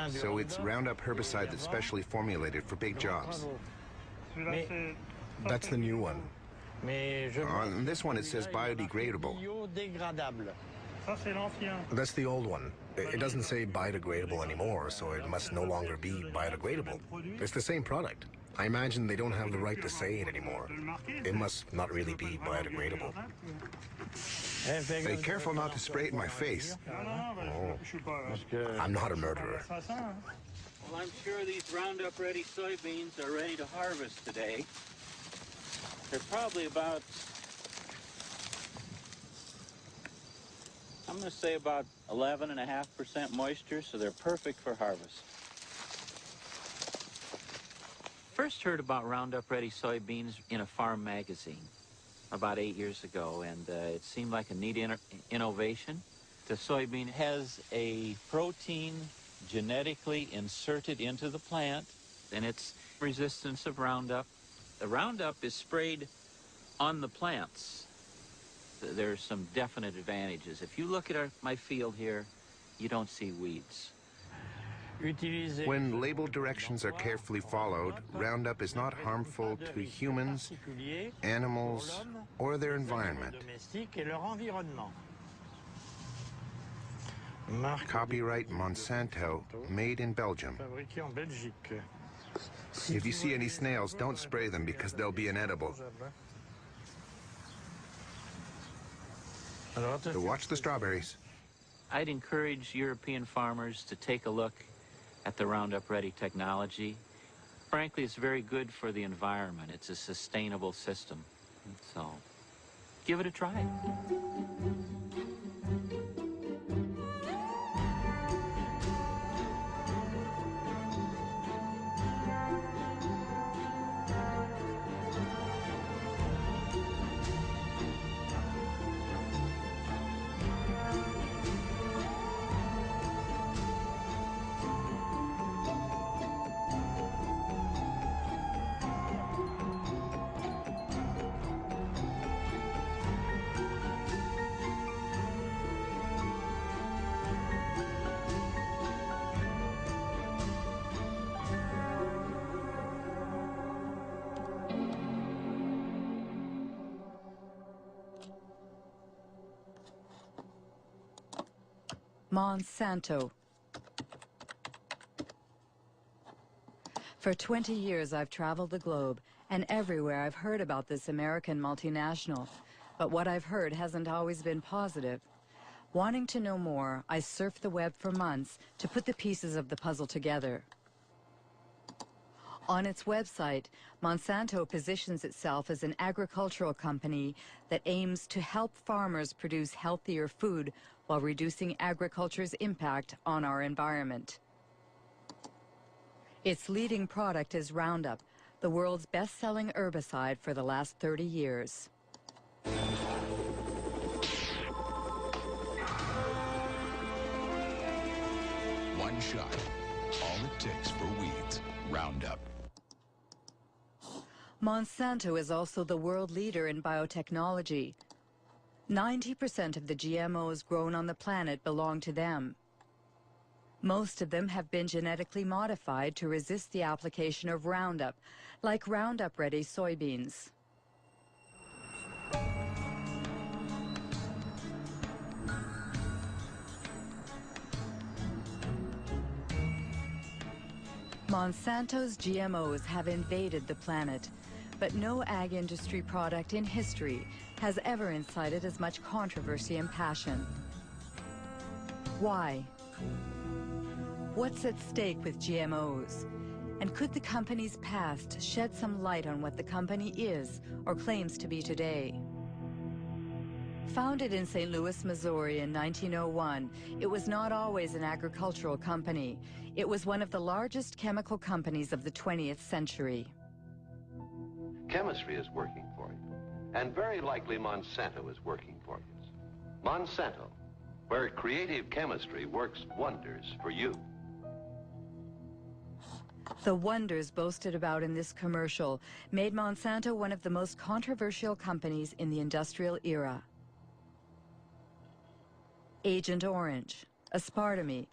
So it's Roundup herbicide that's specially formulated for big jobs. That's the new one. On this one it says biodegradable. That's the old one. It doesn't say biodegradable anymore, so it must no longer be biodegradable. It's the same product. I imagine they don't have the right to say it anymore. It must not really be biodegradable. Hey, careful not to spray it in my face. Oh, I'm not a murderer. Well, I'm sure these Roundup-ready soybeans are ready to harvest today. They're probably about, I'm going to say about 11.5% moisture, so they're perfect for harvest. First heard about Roundup-ready soybeans in a farm magazine about 8 years ago, and it seemed like a neat innovation. The soybean has a protein genetically inserted into the plant, and its resistance of Roundup. The Roundup is sprayed on the plants. There's some definite advantages. If you look at my field here, you don't see weeds. When label directions are carefully followed, Roundup is not harmful to humans, animals, or their environment. Copyright Monsanto, made in Belgium. If you see any snails, don't spray them because they'll be inedible. So watch the strawberries. I'd encourage European farmers to take a look at the Roundup-ready technology. Frankly, it's very good for the environment. It's a sustainable system. So, give it a try. Monsanto. For 20 years, I've traveled the globe, and everywhere I've heard about this American multinational. But what I've heard hasn't always been positive. Wanting to know more, I surfed the web for months to put the pieces of the puzzle together. On its website, Monsanto positions itself as an agricultural company that aims to help farmers produce healthier food while reducing agriculture's impact on our environment. Its leading product is Roundup, the world's best-selling herbicide for the last 30 years. One shot, all it takes for weeds, Roundup. Monsanto is also the world leader in biotechnology. 90% of the GMOs grown on the planet belong to them. Most of them have been genetically modified to resist the application of Roundup, like Roundup-ready soybeans. Monsanto's GMOs have invaded the planet, but no ag industry product in history has ever incited as much controversy and passion. Why? What's at stake with GMOs? And could the company's past shed some light on what the company is or claims to be today? Founded in St. Louis, Missouri in 1901, it was not always an agricultural company. It was one of the largest chemical companies of the 20th century. Chemistry is working for you, and very likely Monsanto is working for you. Monsanto, where creative chemistry works wonders for you. The wonders boasted about in this commercial made Monsanto one of the most controversial companies in the industrial era. Agent Orange, aspartame,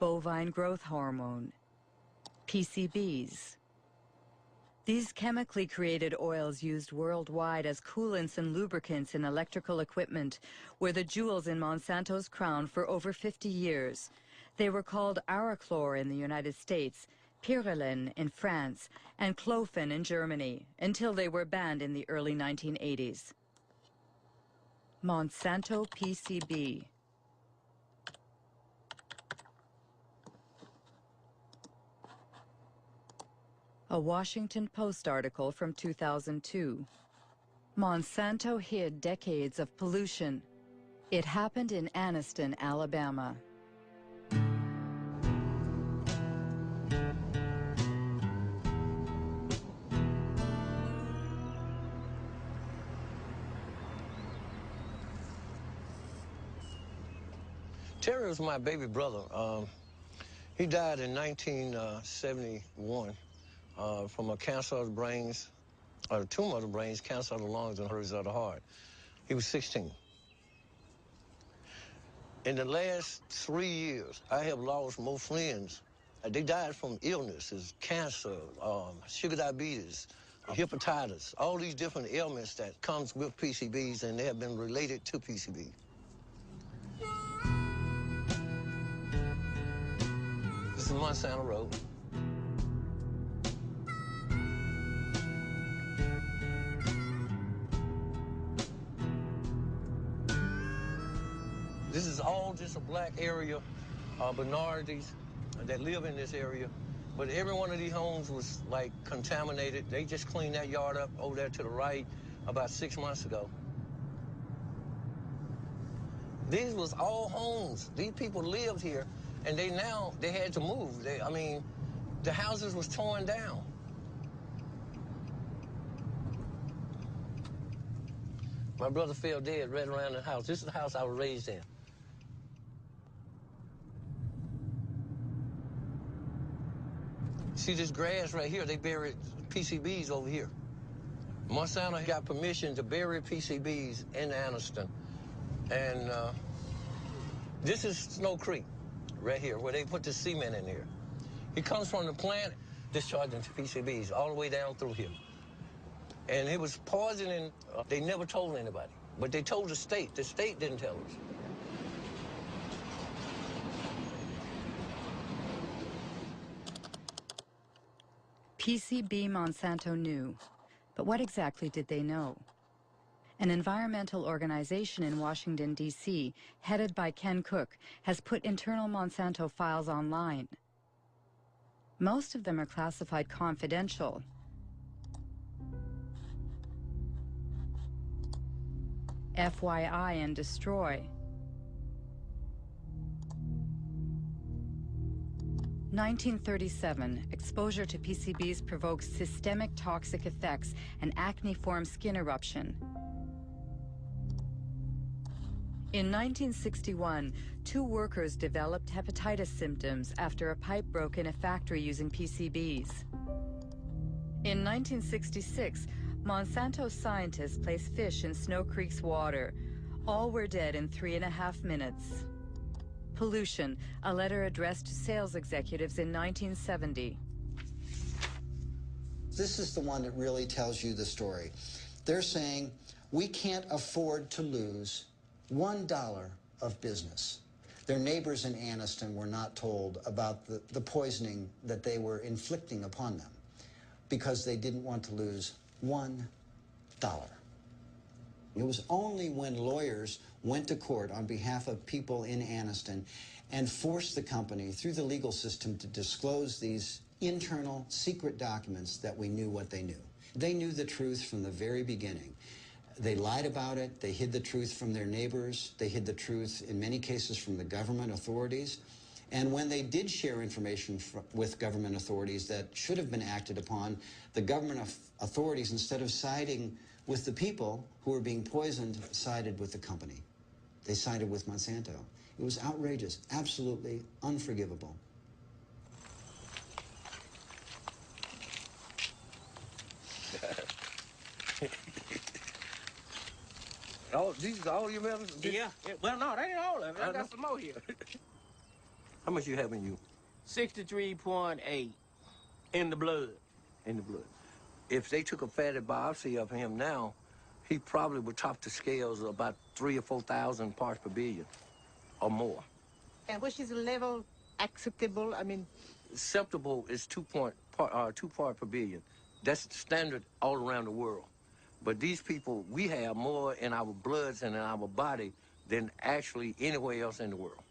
bovine growth hormone, PCBs. These chemically created oils used worldwide as coolants and lubricants in electrical equipment were the jewels in Monsanto's crown for over 50 years. They were called Arachlor in the United States, Pyrrolin in France, and Clofen in Germany, until they were banned in the early 1980s. Monsanto PCB. A Washington Post article from 2002. Monsanto hid decades of pollution. It happened in Anniston, Alabama. Terry was my baby brother. He died in 1971 from a cancer of the brains, or a tumor of the brains, cancer of the lungs, and hers of the heart. He was 16. In the last 3 years, I have lost more friends. They died from illnesses, cancer, sugar diabetes, hepatitis, all these different ailments that comes with PCBs, and they have been related to PCB. This is Monsanto Road. This is all just a black area, minorities that live in this area. But every one of these homes was like contaminated. They just cleaned that yard up over there to the right about 6 months ago. These was all homes. These people lived here, and they had to move. The houses was torn down. My brother fell dead right around the house. This is the house I was raised in. See this grass right here? They buried PCBs over here. Monsanto got permission to bury PCBs in Anniston. And this is Snow Creek right here, where they put the cement in here. It comes from the plant discharging PCBs all the way down through here. And it was poisoning. They never told anybody, but they told the state. The state didn't tell us. PCB Monsanto knew, but what exactly did they know? An environmental organization in Washington, D.C., headed by Ken Cook, has put internal Monsanto files online. Most of them are classified confidential. FYI and destroy. 1937, exposure to PCBs provokes systemic toxic effects and acneiform skin eruption. In 1961, 2 workers developed hepatitis symptoms after a pipe broke in a factory using PCBs. In 1966, Monsanto scientists placed fish in Snow Creek's water. All were dead in 3.5 minutes. Pollution, a letter addressed to sales executives in 1970. This is the one that really tells you the story. They're saying, we can't afford to lose $1 of business. Their neighbors in Anniston were not told about the poisoning that they were inflicting upon them because they didn't want to lose $1. It was only when lawyers went to court on behalf of people in Anniston and forced the company through the legal system to disclose these internal secret documents that we knew what they knew. They knew the truth from the very beginning. They lied about it. They hid the truth from their neighbors. They hid the truth, in many cases, from the government authorities. And when they did share information with government authorities that should have been acted upon, the government authorities, instead of siding with the people who were being poisoned, sided with the company. They sided with Monsanto. It was outrageous, absolutely unforgivable. Oh, these are all your medicines? Yeah. Well, no, that ain't all of it. I got some more here. How much you have in you? 63.8 in the blood. In the blood. If they took a fatty biopsy of him now, he probably would top the scales of about 3,000 or 4,000 parts per billion or more. And which is the level acceptable? I mean, Acceptable is 2 part per billion. That's the standard all around the world. But these people, we have more in our bloods and in our body than actually anywhere else in the world.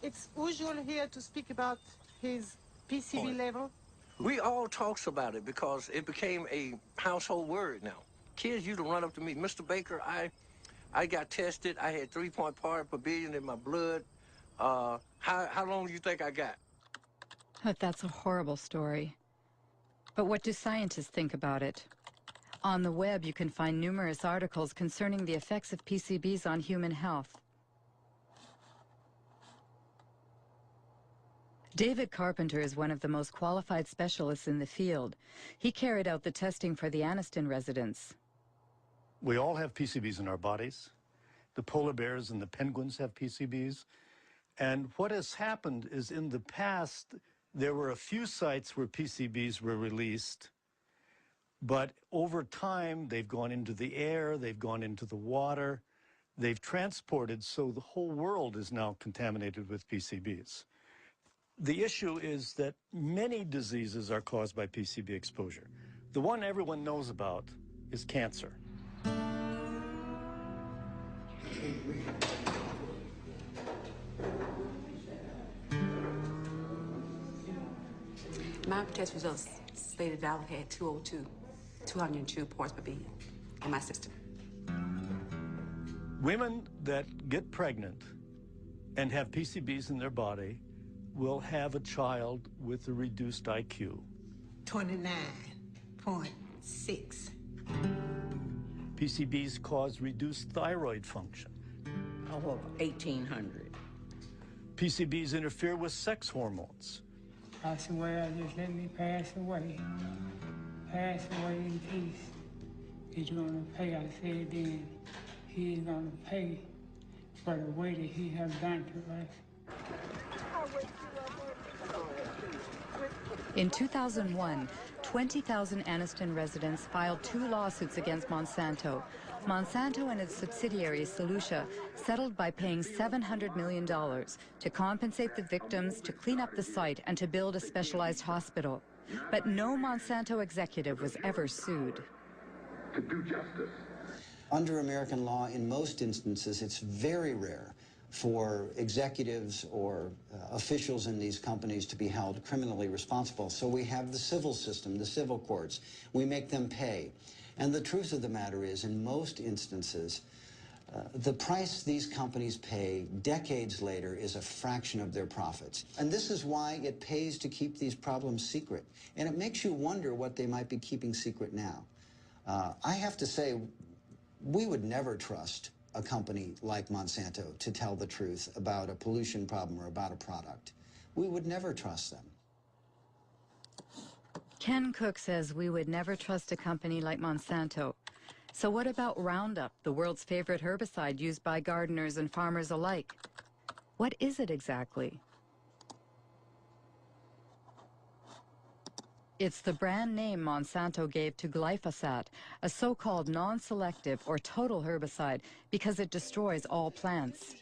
it's usual here to speak about his PCB level. We all talks about it because it became a household word now. Kids used to run up to me, Mr. Baker, I got tested. I had 3 part per billion in my blood. How long do you think I got? But that's a horrible story. But what do scientists think about it? On the web, you can find numerous articles concerning the effects of PCBs on human health. David Carpenter is one of the most qualified specialists in the field. He carried out the testing for the Anniston residents. We all have PCBs in our bodies. The polar bears and the penguins have PCBs. And what has happened is in the past, there were a few sites where PCBs were released, but over time, they've gone into the air, they've gone into the water, they've transported, so the whole world is now contaminated with PCBs. The issue is that many diseases are caused by PCB exposure. The one everyone knows about is cancer. My test results stated that I had 202 parts per billion in my system. Women that get pregnant and have PCBs in their body will have a child with a reduced IQ. 29.6. PCBs cause reduced thyroid function. Oh, 1,800. PCBs interfere with sex hormones. Pass away, I just let me pass away. Pass away in peace. He's gonna pay, I said then. He is gonna pay for the way that he has done to us. In 2001, 20,000 Anniston residents filed 2 lawsuits against Monsanto. Monsanto and its subsidiary, Solutia, settled by paying $700 million to compensate the victims, to clean up the site, and to build a specialized hospital. But no Monsanto executive was ever sued. To do justice. Under American law, in most instances, it's very rare for executives or officials in these companies to be held criminally responsible. So we have the civil system, the civil courts. We make them pay. And the truth of the matter is, in most instances, the price these companies pay decades later is a fraction of their profits. And this is why it pays to keep these problems secret. And it makes you wonder what they might be keeping secret now. I have to say, we would never trust a company like Monsanto to tell the truth about a pollution problem or about a product. We would never trust them. Ken Cook says we would never trust a company like Monsanto. So what about Roundup, the world's favorite herbicide used by gardeners and farmers alike? What is it exactly? It's the brand name Monsanto gave to glyphosate, a so-called non-selective or total herbicide, because it destroys all plants.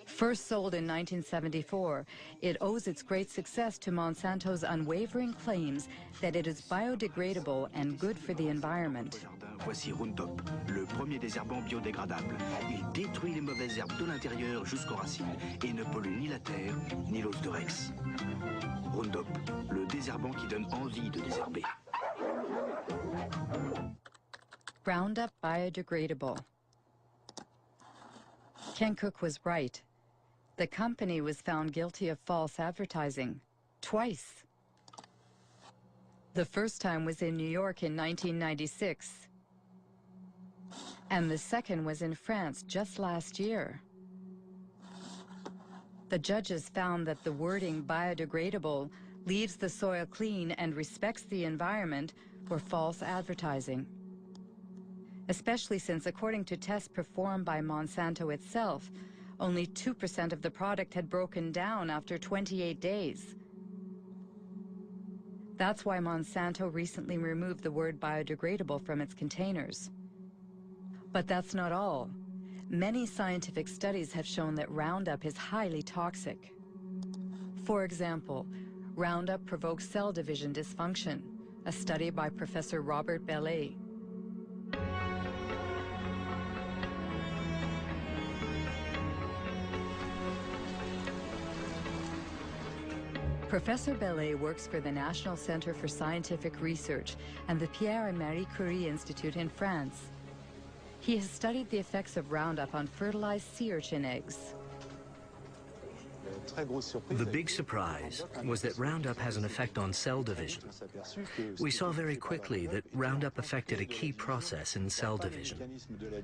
First sold in 1974, it owes its great success to Monsanto's unwavering claims that it is biodegradable and good for the environment. Voici Roundup, le premier désherbant biodégradable. Il détruit les mauvaises herbes de l'intérieur jusqu'aux racines et ne pollue ni la terre ni l'os de Rex. Roundup, le désherbant qui donne envie de désherber. Roundup biodegradable. Ken Cook was right. The company was found guilty of false advertising, twice. The first time was in New York in 1996. And the second was in France just last year. The judges found that the wording biodegradable, leaves the soil clean and respects the environment were false advertising. Especially since, according to tests performed by Monsanto itself, Only 2% of the product had broken down after 28 days. That's why Monsanto recently removed the word biodegradable from its containers. But that's not all. Many scientific studies have shown that Roundup is highly toxic. For example, Roundup provokes cell division dysfunction, a study by Professor Robert Bellet. Professor Bellet works for the National Center for Scientific Research and the Pierre and Marie Curie Institute in France. He has studied the effects of Roundup on fertilized sea urchin eggs. The big surprise was that Roundup has an effect on cell division. We saw very quickly that Roundup affected a key process in cell division.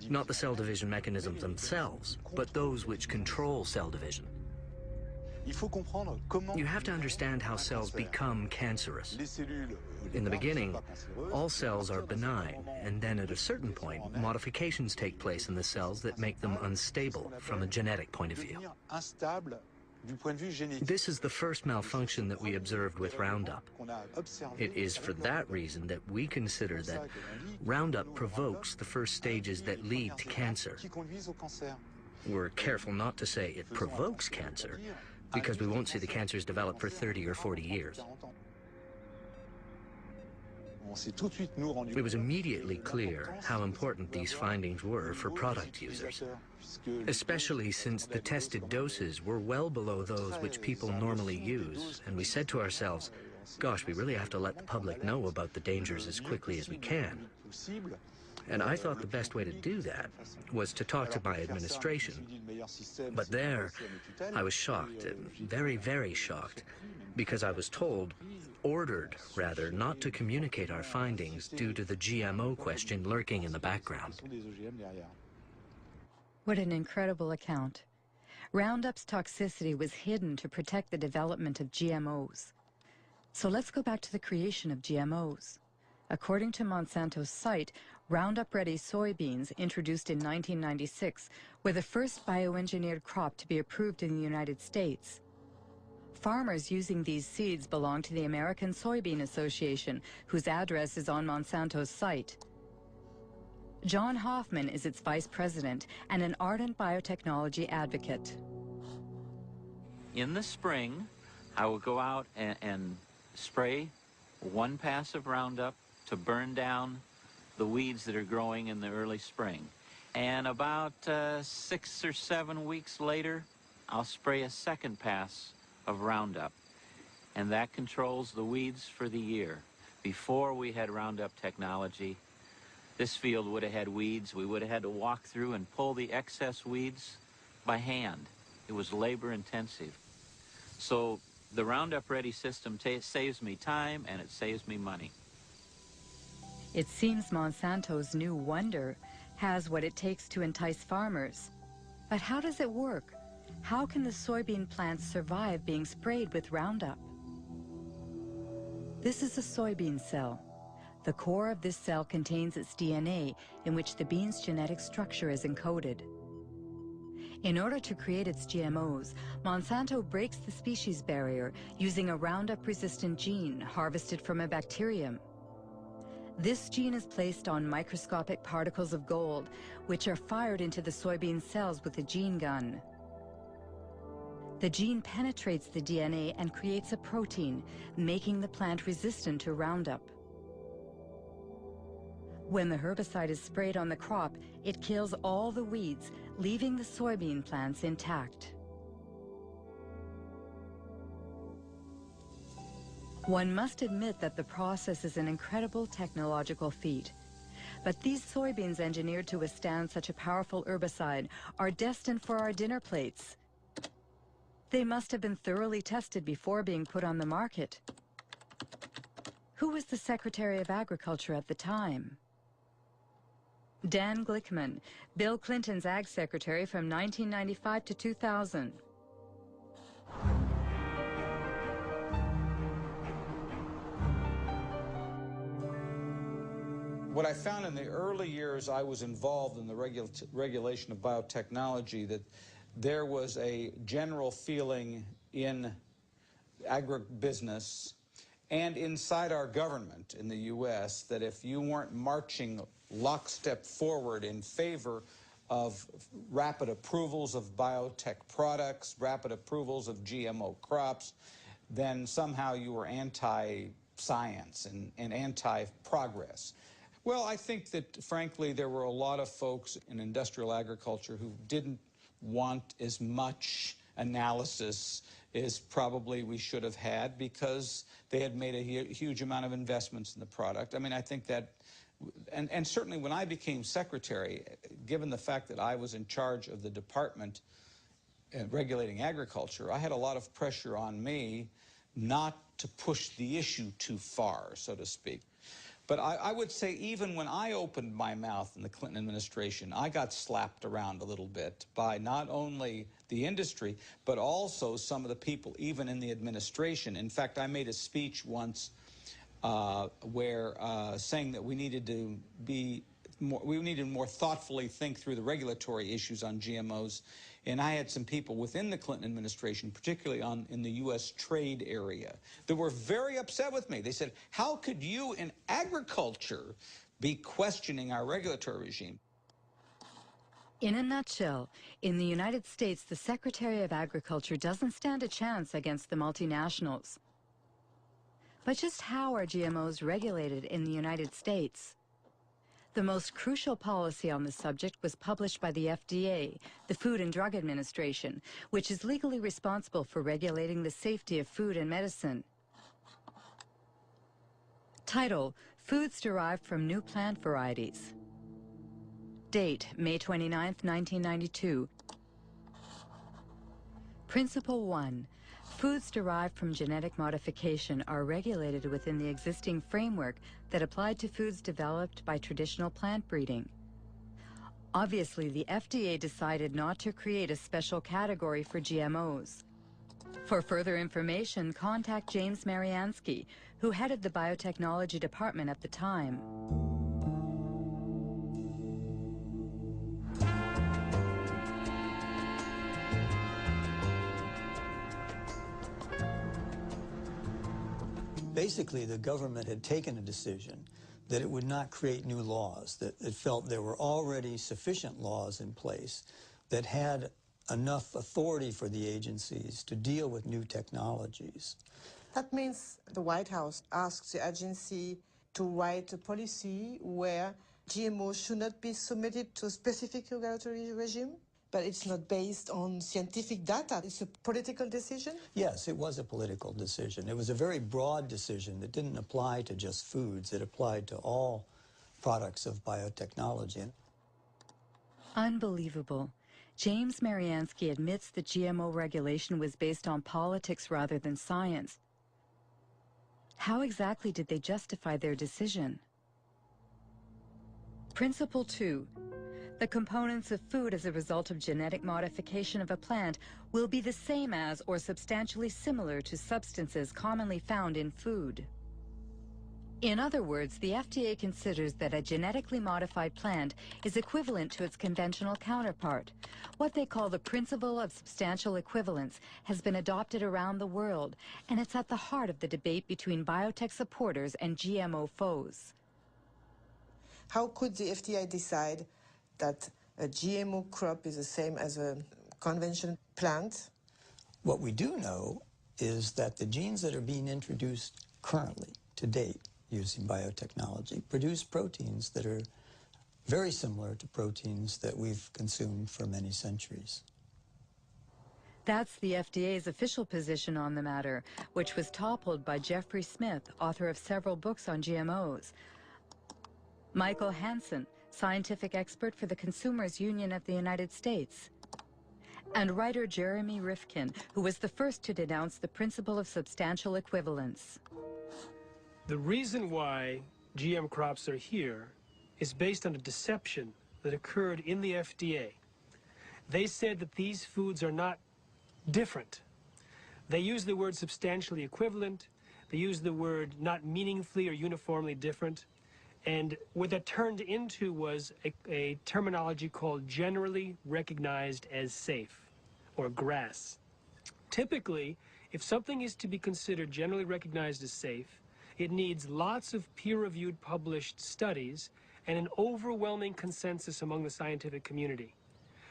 Not the cell division mechanisms themselves, but those which control cell division. You have to understand how cells become cancerous. In the beginning, all cells are benign, and then at a certain point, modifications take place in the cells that make them unstable from a genetic point of view. This is the first malfunction that we observed with Roundup. It is for that reason that we consider that Roundup provokes the first stages that lead to cancer. We're careful not to say it provokes cancer, because we won't see the cancers develop for 30 or 40 years. It was immediately clear how important these findings were for product users, especially since the tested doses were well below those which people normally use, and we said to ourselves, gosh, we really have to let the public know about the dangers as quickly as we can. And I thought the best way to do that was to talk to my administration. But there, I was shocked, very, very shocked, because I was ordered rather, not to communicate our findings due to the GMO question lurking in the background. What an incredible account. Roundup's toxicity was hidden to protect the development of GMOs. So let's go back to the creation of GMOs. According to Monsanto's site, Roundup-ready soybeans, introduced in 1996, were the first bioengineered crop to be approved in the United States. Farmers using these seeds belong to the American Soybean Association, whose address is on Monsanto's site. John Hoffman is its vice president and an ardent biotechnology advocate. In the spring, I will go out and spray one pass of Roundup to burn down the weeds that are growing in the early spring. And about 6 or 7 weeks later, I'll spray a second pass of Roundup. And that controls the weeds for the year. Before we had Roundup technology, this field would have had weeds. We would have had to walk through and pull the excess weeds by hand. It was labor intensive. So the Roundup Ready system saves me time and it saves me money. It seems Monsanto's new wonder has what it takes to entice farmers. But how does it work? How can the soybean plants survive being sprayed with Roundup? This is a soybean cell. The core of this cell contains its DNA, in which the bean's genetic structure is encoded. In order to create its GMOs, Monsanto breaks the species barrier using a Roundup-resistant gene harvested from a bacterium. This gene is placed on microscopic particles of gold, which are fired into the soybean cells with a gene gun. The gene penetrates the DNA and creates a protein, making the plant resistant to Roundup. When the herbicide is sprayed on the crop, it kills all the weeds, leaving the soybean plants intact. One must admit that the process is an incredible technological feat. But these soybeans engineered to withstand such a powerful herbicide are destined for our dinner plates. They must have been thoroughly tested before being put on the market. Who was the Secretary of Agriculture at the time? Dan Glickman, Bill Clinton's Ag Secretary from 1995 to 2000. What I found in the early years I was involved in the regulation of biotechnology, that there was a general feeling in agribusiness and inside our government in the U.S. that if you weren't marching lockstep forward in favor of rapid approvals of biotech products, rapid approvals of GMO crops, then somehow you were anti-science and anti-progress. Well, I think that, frankly, there were a lot of folks in industrial agriculture who didn't want as much analysis as probably we should have had because they had made a huge amount of investments in the product. I mean, I think that, and certainly when I became secretary, given the fact that I was in charge of the department regulating agriculture, I had a lot of pressure on me not to push the issue too far, so to speak. But I would say even when I opened my mouth in the Clinton administration, I got slapped around a little bit by not only the industry, but also some of the people even in the administration. In fact, I made a speech once where saying that we needed to more thoughtfully think through the regulatory issues on GMOs. And I had some people within the Clinton administration, particularly in the U.S. trade area, that were very upset with me. They said, how could you in agriculture be questioning our regulatory regime? In a nutshell, in the United States, the Secretary of Agriculture doesn't stand a chance against the multinationals. But just how are GMOs regulated in the United States? The most crucial policy on the subject was published by the FDA, the Food and Drug Administration, which is legally responsible for regulating the safety of food and medicine. Title: Foods derived from new plant varieties. Date: May 29, 1992. Principle 1. Foods derived from genetic modification are regulated within the existing framework that applied to foods developed by traditional plant breeding. Obviously, the FDA decided not to create a special category for GMOs. For further information, contact James Mariansky, who headed the biotechnology department at the time. Basically, the government had taken a decision that it would not create new laws, that it felt there were already sufficient laws in place that had enough authority for the agencies to deal with new technologies. That means the White House asked the agency to write a policy where GMOs should not be submitted to a specific regulatory regime? But it's not based on scientific data. It's a political decision? Yes, it was a political decision. It was a very broad decision that didn't apply to just foods. It applied to all products of biotechnology. Unbelievable. James Mariansky admits that GMO regulation was based on politics rather than science. How exactly did they justify their decision? Principle 2. The components of food as a result of genetic modification of a plant will be the same as or substantially similar to substances commonly found in food. In other words, the FDA considers that a genetically modified plant is equivalent to its conventional counterpart. What they call the principle of substantial equivalence has been adopted around the world, and it's at the heart of the debate between biotech supporters and GMO foes. How could the FDA decide that a GMO crop is the same as a conventional plant? What we do know is that the genes that are being introduced currently, to date, using biotechnology, produce proteins that are very similar to proteins that we've consumed for many centuries. That's the FDA's official position on the matter, which was toppled by Jeffrey Smith, author of several books on GMOs. Michael Hansen, scientific expert for the Consumers Union of the United States. And writer Jeremy Rifkin, who was the first to denounce the principle of substantial equivalence. The reason why GM crops are here is based on a deception that occurred in the FDA. They said that these foods are not different. They use the word substantially equivalent. They use the word not meaningfully or uniformly different. And what that turned into was a terminology called generally recognized as safe. or grass. Typically, if something is to be considered generally recognized as safe, it needs lots of peer-reviewed published studies and an overwhelming consensus among the scientific community.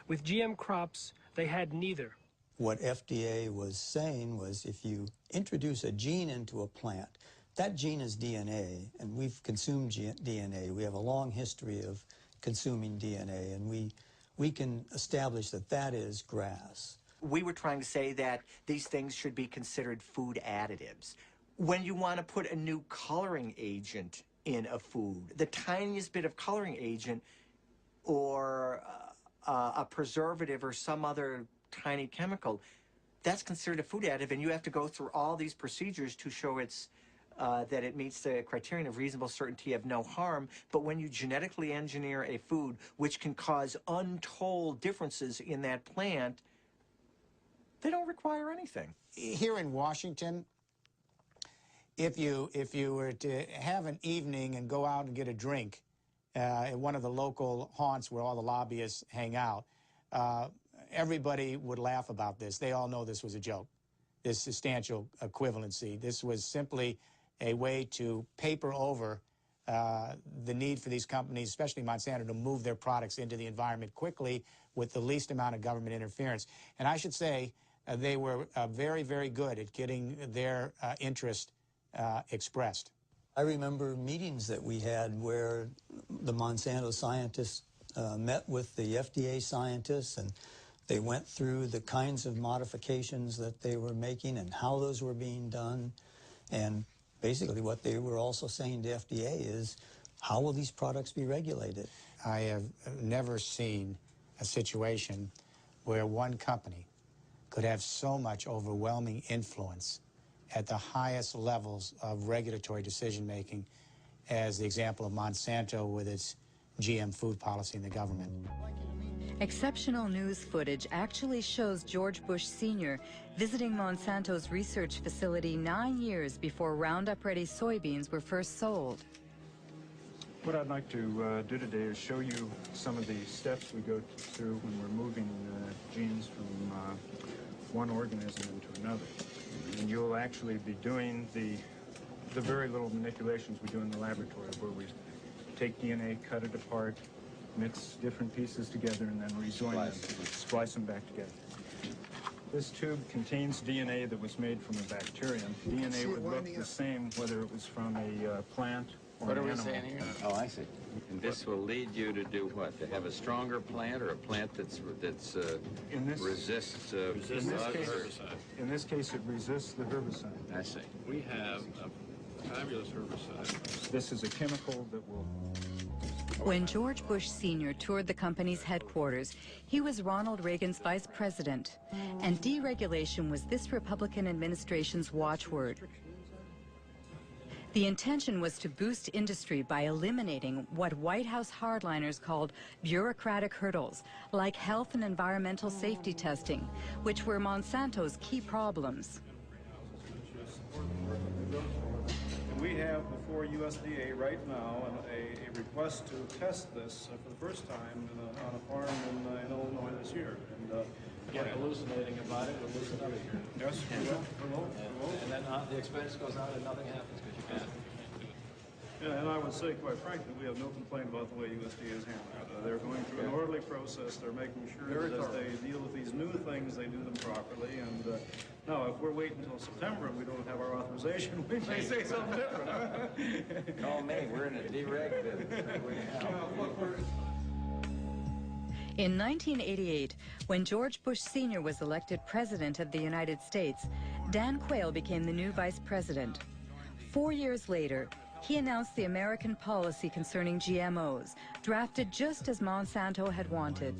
With GM crops, they had neither. What FDA was saying was if you introduce a gene into a plant, that gene is DNA, and we've consumed DNA. We have a long history of consuming DNA, and we can establish that that is grass. We were trying to say that these things should be considered food additives. When you want to put a new coloring agent in a food, the tiniest bit of coloring agent or a preservative or some other tiny chemical, that's considered a food additive, and you have to go through all these procedures to show that it meets the criterion of reasonable certainty of no harm. But when you genetically engineer a food which can cause untold differences in that plant, they don't require anything. Here in Washington, if you were to have an evening and go out and get a drink at one of the local haunts where all the lobbyists hang out, everybody would laugh about this. They all know this was a joke, this substantial equivalency. This was simply a way to paper over the need for these companies, especially Monsanto, to move their products into the environment quickly with the least amount of government interference. And I should say they were very, very good at getting their interest expressed. I remember meetings that we had where the Monsanto scientists met with the FDA scientists, and they went through the kinds of modifications that they were making and how those were being done. And basically what they were also saying to FDA is, how will these products be regulated? I have never seen a situation where one company could have so much overwhelming influence at the highest levels of regulatory decision-making as the example of Monsanto with its GM food policy in the government. Exceptional news footage actually shows George Bush Sr. visiting Monsanto's research facility 9 years before Roundup-ready soybeans were first sold. What I'd like to do today is show you some of the steps we go through when we're moving genes from one organism into another. And you'll actually be doing the very little manipulations we do in the laboratory, where we take DNA, cut it apart, mix different pieces together, and then rejoin them, splice them back together. This tube contains DNA that was made from a bacterium. DNA would look the same whether it was from a plant or an animal. What are we saying here? Oh, I see. And this will lead you to do what? To have a stronger plant, or a plant that's resists herbicide? In this case, it resists the herbicide. I see. We have a fabulous herbicide. This is a chemical that will... When George Bush Sr. toured the company's headquarters, he was Ronald Reagan's vice president, and deregulation was this Republican administration's watchword. The intention was to boost industry by eliminating what White House hardliners called bureaucratic hurdles, like health and environmental safety testing, which were Monsanto's key problems. We have before USDA right now a request to test this for the first time on a farm in Illinois this year. And Again, hallucinating about it, we'll listen to it here. Yes, we will. And then the expense goes out and nothing happens because you can't do it. Yeah, and I would say, quite frankly, we have no complaint about the way USDA is handling it. They're going through an orderly process. They're making sure that as they deal with these new things, they do them properly. And now, if we're waiting until September and we don't have our authorization, we may say something different. Call me. We're in a dereg business. In 1988, when George Bush Sr. was elected President of the United States, Dan Quayle became the new Vice President. 4 years later, he announced the American policy concerning GMOs, drafted just as Monsanto had wanted.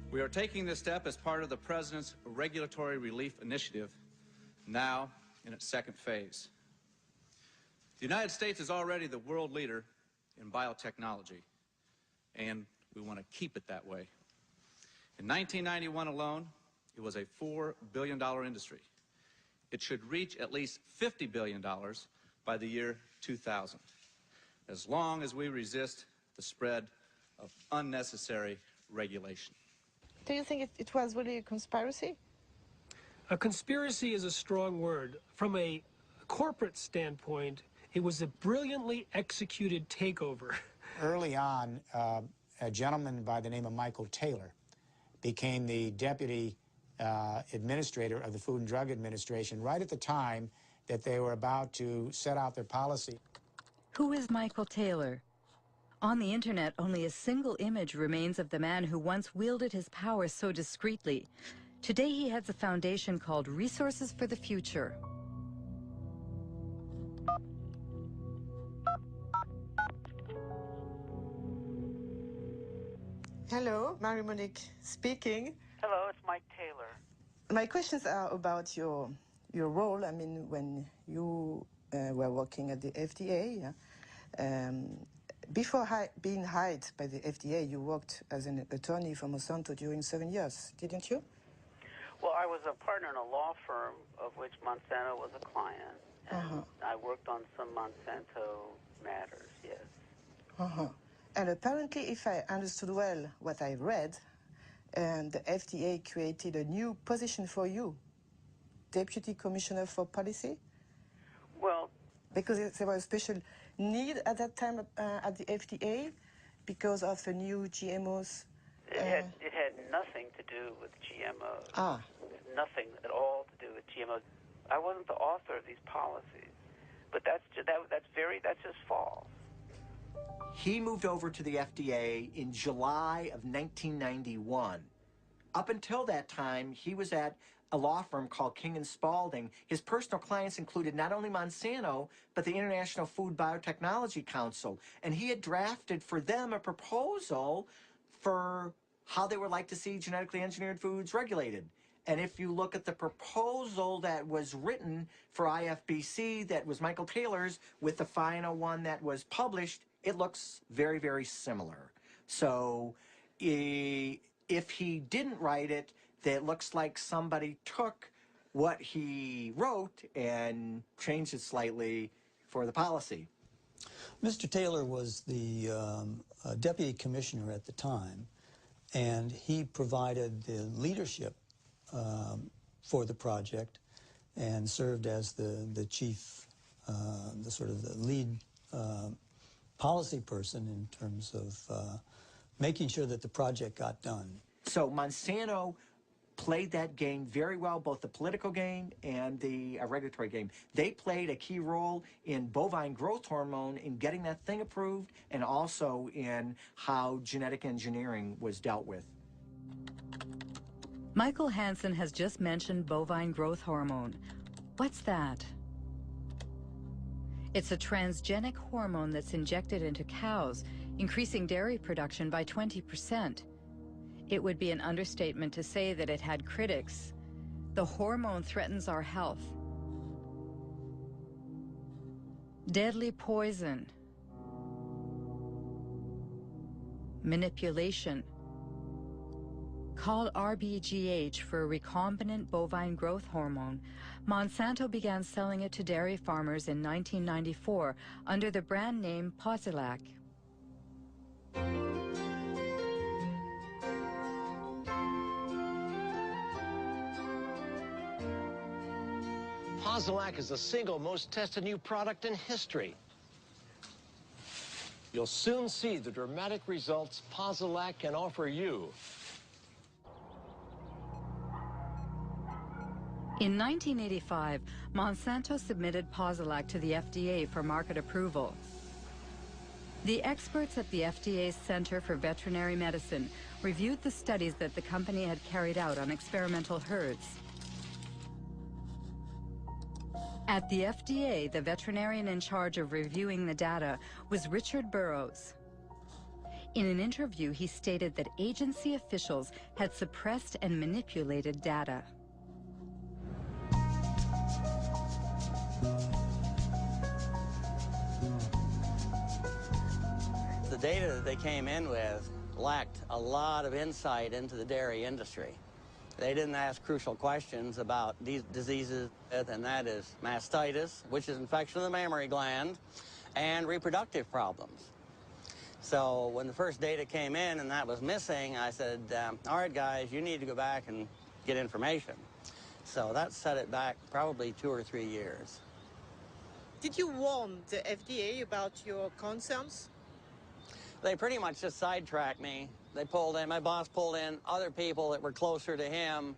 We are taking this step as part of the President's Regulatory Relief Initiative, now in its second phase. The United States is already the world leader in biotechnology, and we want to keep it that way. In 1991 alone, it was a $4 billion industry. It should reach at least $50 billion by the year 2000, as long as we resist the spread of unnecessary regulation. Do you think it was really a conspiracy? A conspiracy is a strong word. From a corporate standpoint, it was a brilliantly executed takeover. Early on, a gentleman by the name of Michael Taylor became the deputy administrator of the Food and Drug Administration right at the time that they were about to set out their policy. Who is Michael Taylor? On the internet, only a single image remains of the man who once wielded his power so discreetly. Today he heads a foundation called Resources for the Future. Hello, Marie-Monique speaking. Hello, it's Mike Taylor. My questions are about your role. I mean, when you were working at the FDA, before being hired by the FDA, you worked as an attorney for Monsanto during 7 years, didn't you? Well, I was a partner in a law firm of which Monsanto was a client, and I worked on some Monsanto matters, yes. And apparently, if I understood well what I read, and the FDA created a new position for you, Deputy Commissioner for Policy? Well, because there was a special need at that time at the FDA because of the new GMOs. It had nothing to do with GMOs. Nothing at all to do with GMOs. I wasn't the author of these policies, but that's just false. He moved over to the FDA in July of 1991. Up until that time, he was at a law firm called King & Spalding. His personal clients included not only Monsanto, but the International Food Biotechnology Council. And he had drafted for them a proposal for how they would like to see genetically engineered foods regulated. And if you look at the proposal that was written for IFBC, that was Michael Taylor's, with the final one that was published, it looks very, very similar. So if he didn't write it, it looks like somebody took what he wrote and changed it slightly for the policy. Mr. Taylor was the deputy commissioner at the time, and he provided the leadership for the project and served as the chief, the sort of the lead policy person in terms of making sure that the project got done. So Monsanto played that game very well, both the political game and the regulatory game. They played a key role in bovine growth hormone in getting that thing approved, and also in how genetic engineering was dealt with. Michael Hansen has just mentioned bovine growth hormone. What's that? It's a transgenic hormone that's injected into cows, increasing dairy production by 20%. It would be an understatement to say that it had critics. The hormone threatens our health. Deadly poison. Manipulation. Called RBGH for recombinant bovine growth hormone, Monsanto began selling it to dairy farmers in 1994 under the brand name Posilac. Posilac is the single most tested new product in history. You'll soon see the dramatic results Posilac can offer you. In 1985, Monsanto submitted Posilac to the FDA for market approval. The experts at the FDA's Center for Veterinary Medicine reviewed the studies that the company had carried out on experimental herds. At the FDA, the veterinarian in charge of reviewing the data was Richard Burrows. In an interview, he stated that agency officials had suppressed and manipulated data. The data that they came in with lacked a lot of insight into the dairy industry. They didn't ask crucial questions about these diseases, and that is mastitis, which is infection of the mammary gland, and reproductive problems. So when the first data came in and that was missing, I said, all right, guys, you need to go back and get information. So that set it back probably 2 or 3 years. Did you warn the FDA about your concerns? They pretty much just sidetracked me. They pulled in, my boss pulled in other people that were closer to him,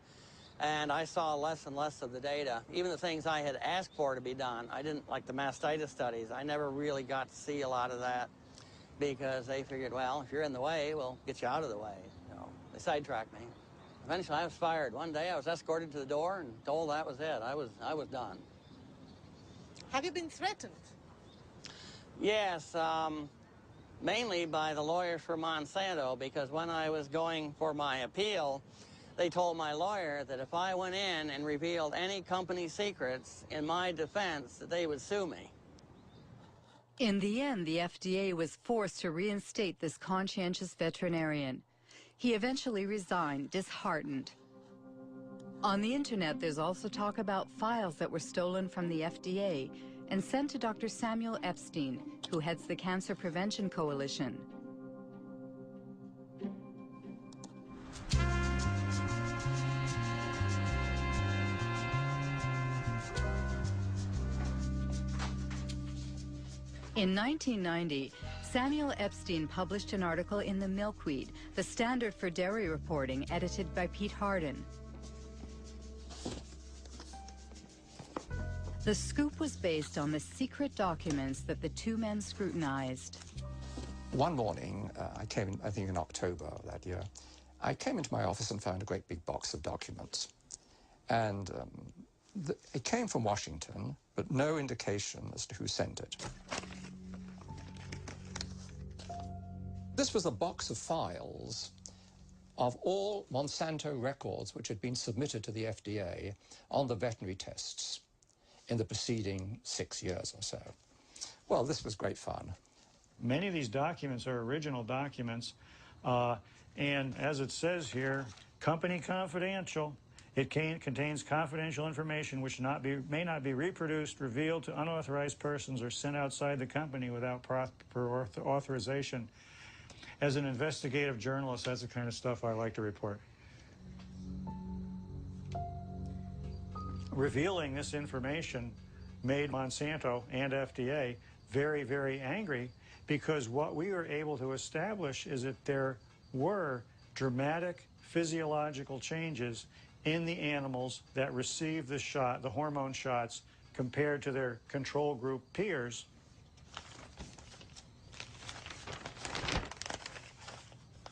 and I saw less and less of the data. Even the things I had asked for to be done, I didn't, like the mastitis studies, I never really got to see a lot of that because they figured, well, if you're in the way, we'll get you out of the way. So they sidetracked me. Eventually I was fired. One day I was escorted to the door and told that was it. I was done. Have you been threatened? Yes, mainly by the lawyers for Monsanto, because when I was going for my appeal, they told my lawyer that if I went in and revealed any company secrets in my defense, that they would sue me. In the end, the FDA was forced to reinstate this conscientious veterinarian. He eventually resigned, disheartened. On the internet, there's also talk about files that were stolen from the FDA and sent to Dr. Samuel Epstein, who heads the Cancer Prevention Coalition. In 1990, Samuel Epstein published an article in the Milkweed, the standard for dairy reporting, edited by Pete Hardin. The scoop was based on the secret documents that the two men scrutinized. One morning, I came in, I think in October of that year, I came into my office and found a great big box of documents. And it came from Washington, but no indication as to who sent it. This was a box of files of all Monsanto records which had been submitted to the FDA on the veterinary tests in the preceding 6 years or so. Well, this was great fun. Many of these documents are original documents, and as it says here, company confidential. It contains confidential information which may not be reproduced, revealed to unauthorized persons, or sent outside the company without proper authorization. As an investigative journalist, that's the kind of stuff I like to report. Revealing this information made Monsanto and FDA very, very angry, because what we were able to establish is that there were dramatic physiological changes in the animals that received the shot, the hormone shots, compared to their control group peers.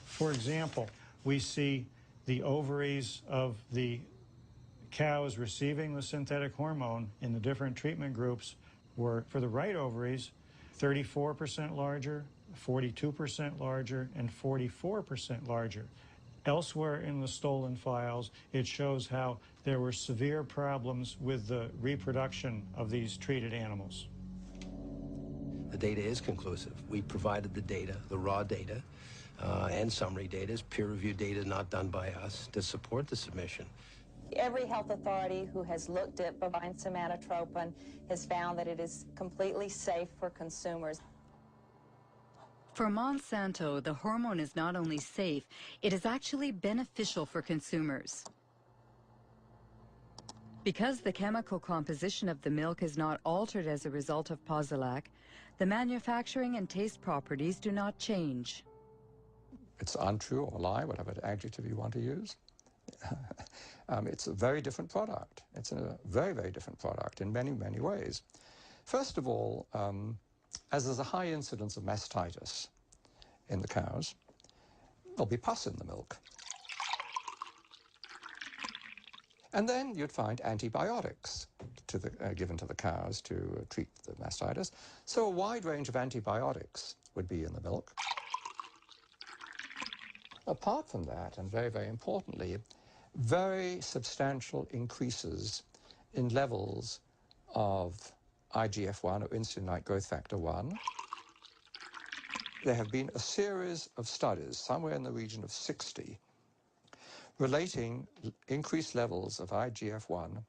For example, we see the ovaries of the cows receiving the synthetic hormone in the different treatment groups were, for the right ovaries, 34% larger, 42% larger, and 44% larger. Elsewhere in the stolen files, it shows how there were severe problems with the reproduction of these treated animals. The data is conclusive. We provided the data, the raw data, and summary data, peer-reviewed data not done by us, to support the submission. Every health authority who has looked at bovine somatotropin has found that it is completely safe for consumers. For Monsanto, the hormone is not only safe, it is actually beneficial for consumers. Because the chemical composition of the milk is not altered as a result of Posilac, the manufacturing and taste properties do not change. It's untrue or a lie, whatever adjective you want to use. It's a very different product. It's a very, very different product in many, many ways. First of all, as there's a high incidence of mastitis in the cows, there'll be pus in the milk. And then you'd find antibiotics given to the cows to treat the mastitis. So a wide range of antibiotics would be in the milk. Apart from that, and very, very importantly, very substantial increases in levels of IGF-1, or insulin-like growth factor 1. There have been a series of studies, somewhere in the region of 60, relating increased levels of IGF-1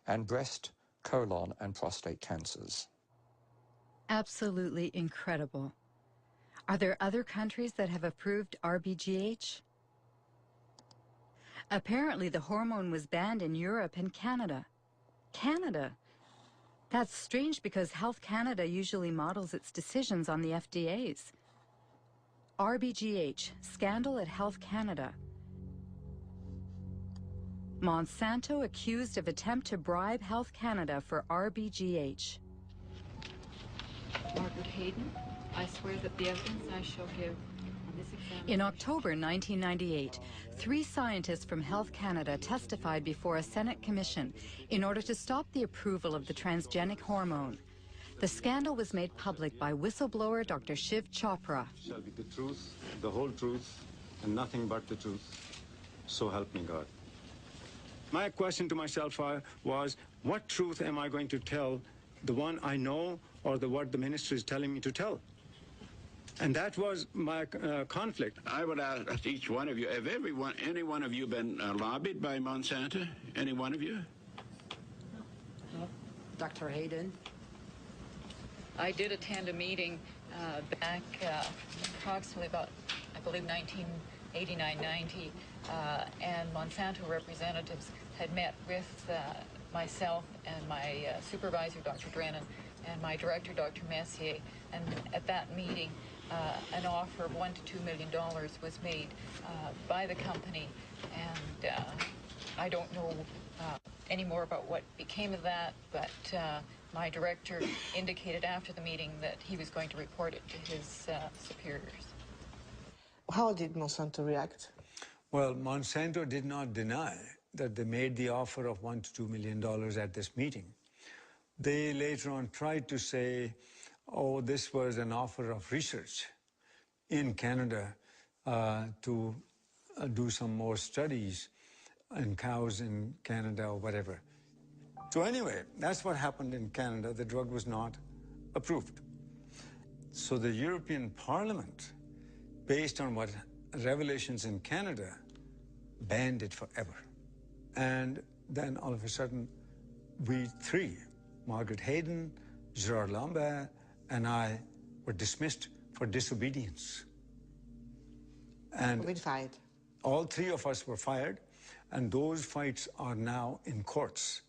and breast, colon, and prostate cancers. Absolutely incredible. Are there other countries that have approved RBGH? Apparently, the hormone was banned in Europe and Canada. Canada? That's strange because Health Canada usually models its decisions on the FDA's. RBGH, scandal at Health Canada. Monsanto accused of attempt to bribe Health Canada for RBGH. Margaret Hayden, I swear that the evidence I shall give on this examination... In October 1998, 3 scientists from Health Canada testified before a Senate commission in order to stop the approval of the transgenic hormone. The scandal was made public by whistleblower Dr. Shiv Chopra. Shall be the truth, the whole truth, and nothing but the truth. So help me God. My question to myself was, what truth am I going to tell? The one I know or what the minister is telling me to tell? And that was my conflict. I would ask each one of you, have any one of you been lobbied by Monsanto? Any one of you? No. Dr. Hayden? I did attend a meeting back approximately about, I believe, 1989-90, and Monsanto representatives had met with myself and my supervisor, Dr. Drennan, and my director, Dr. Messier, and at that meeting, an offer of $1 to $2 million was made by the company, and I don't know any more about what became of that, but my director indicated after the meeting that he was going to report it to his superiors. How did Monsanto react? Well, Monsanto did not deny that they made the offer of $1 to $2 million at this meeting. They later on tried to say, oh, this was an offer of research in Canada to do some more studies on cows in Canada or whatever. So anyway, that's what happened in Canada. The drug was not approved. So the European Parliament, based on what revelations in Canada, banned it forever. And then all of a sudden, we 3, Margaret Hayden, Gerard Lambert, and I, were dismissed for disobedience. And we fired. All 3 of us were fired, and those fights are now in courts.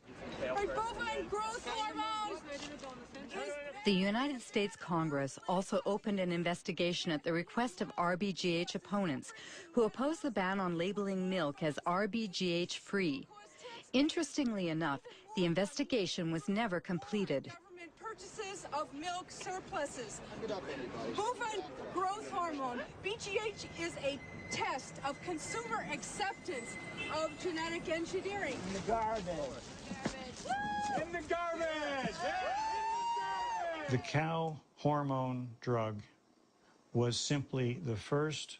The United States Congress also opened an investigation at the request of RBGH opponents who oppose the ban on labeling milk as RBGH-free. Interestingly enough, the investigation was never completed. Purchases of milk surpluses. Bovine growth hormone, BGH, is a test of consumer acceptance of genetic engineering. In the garbage. In the garbage! The cow hormone drug was simply the first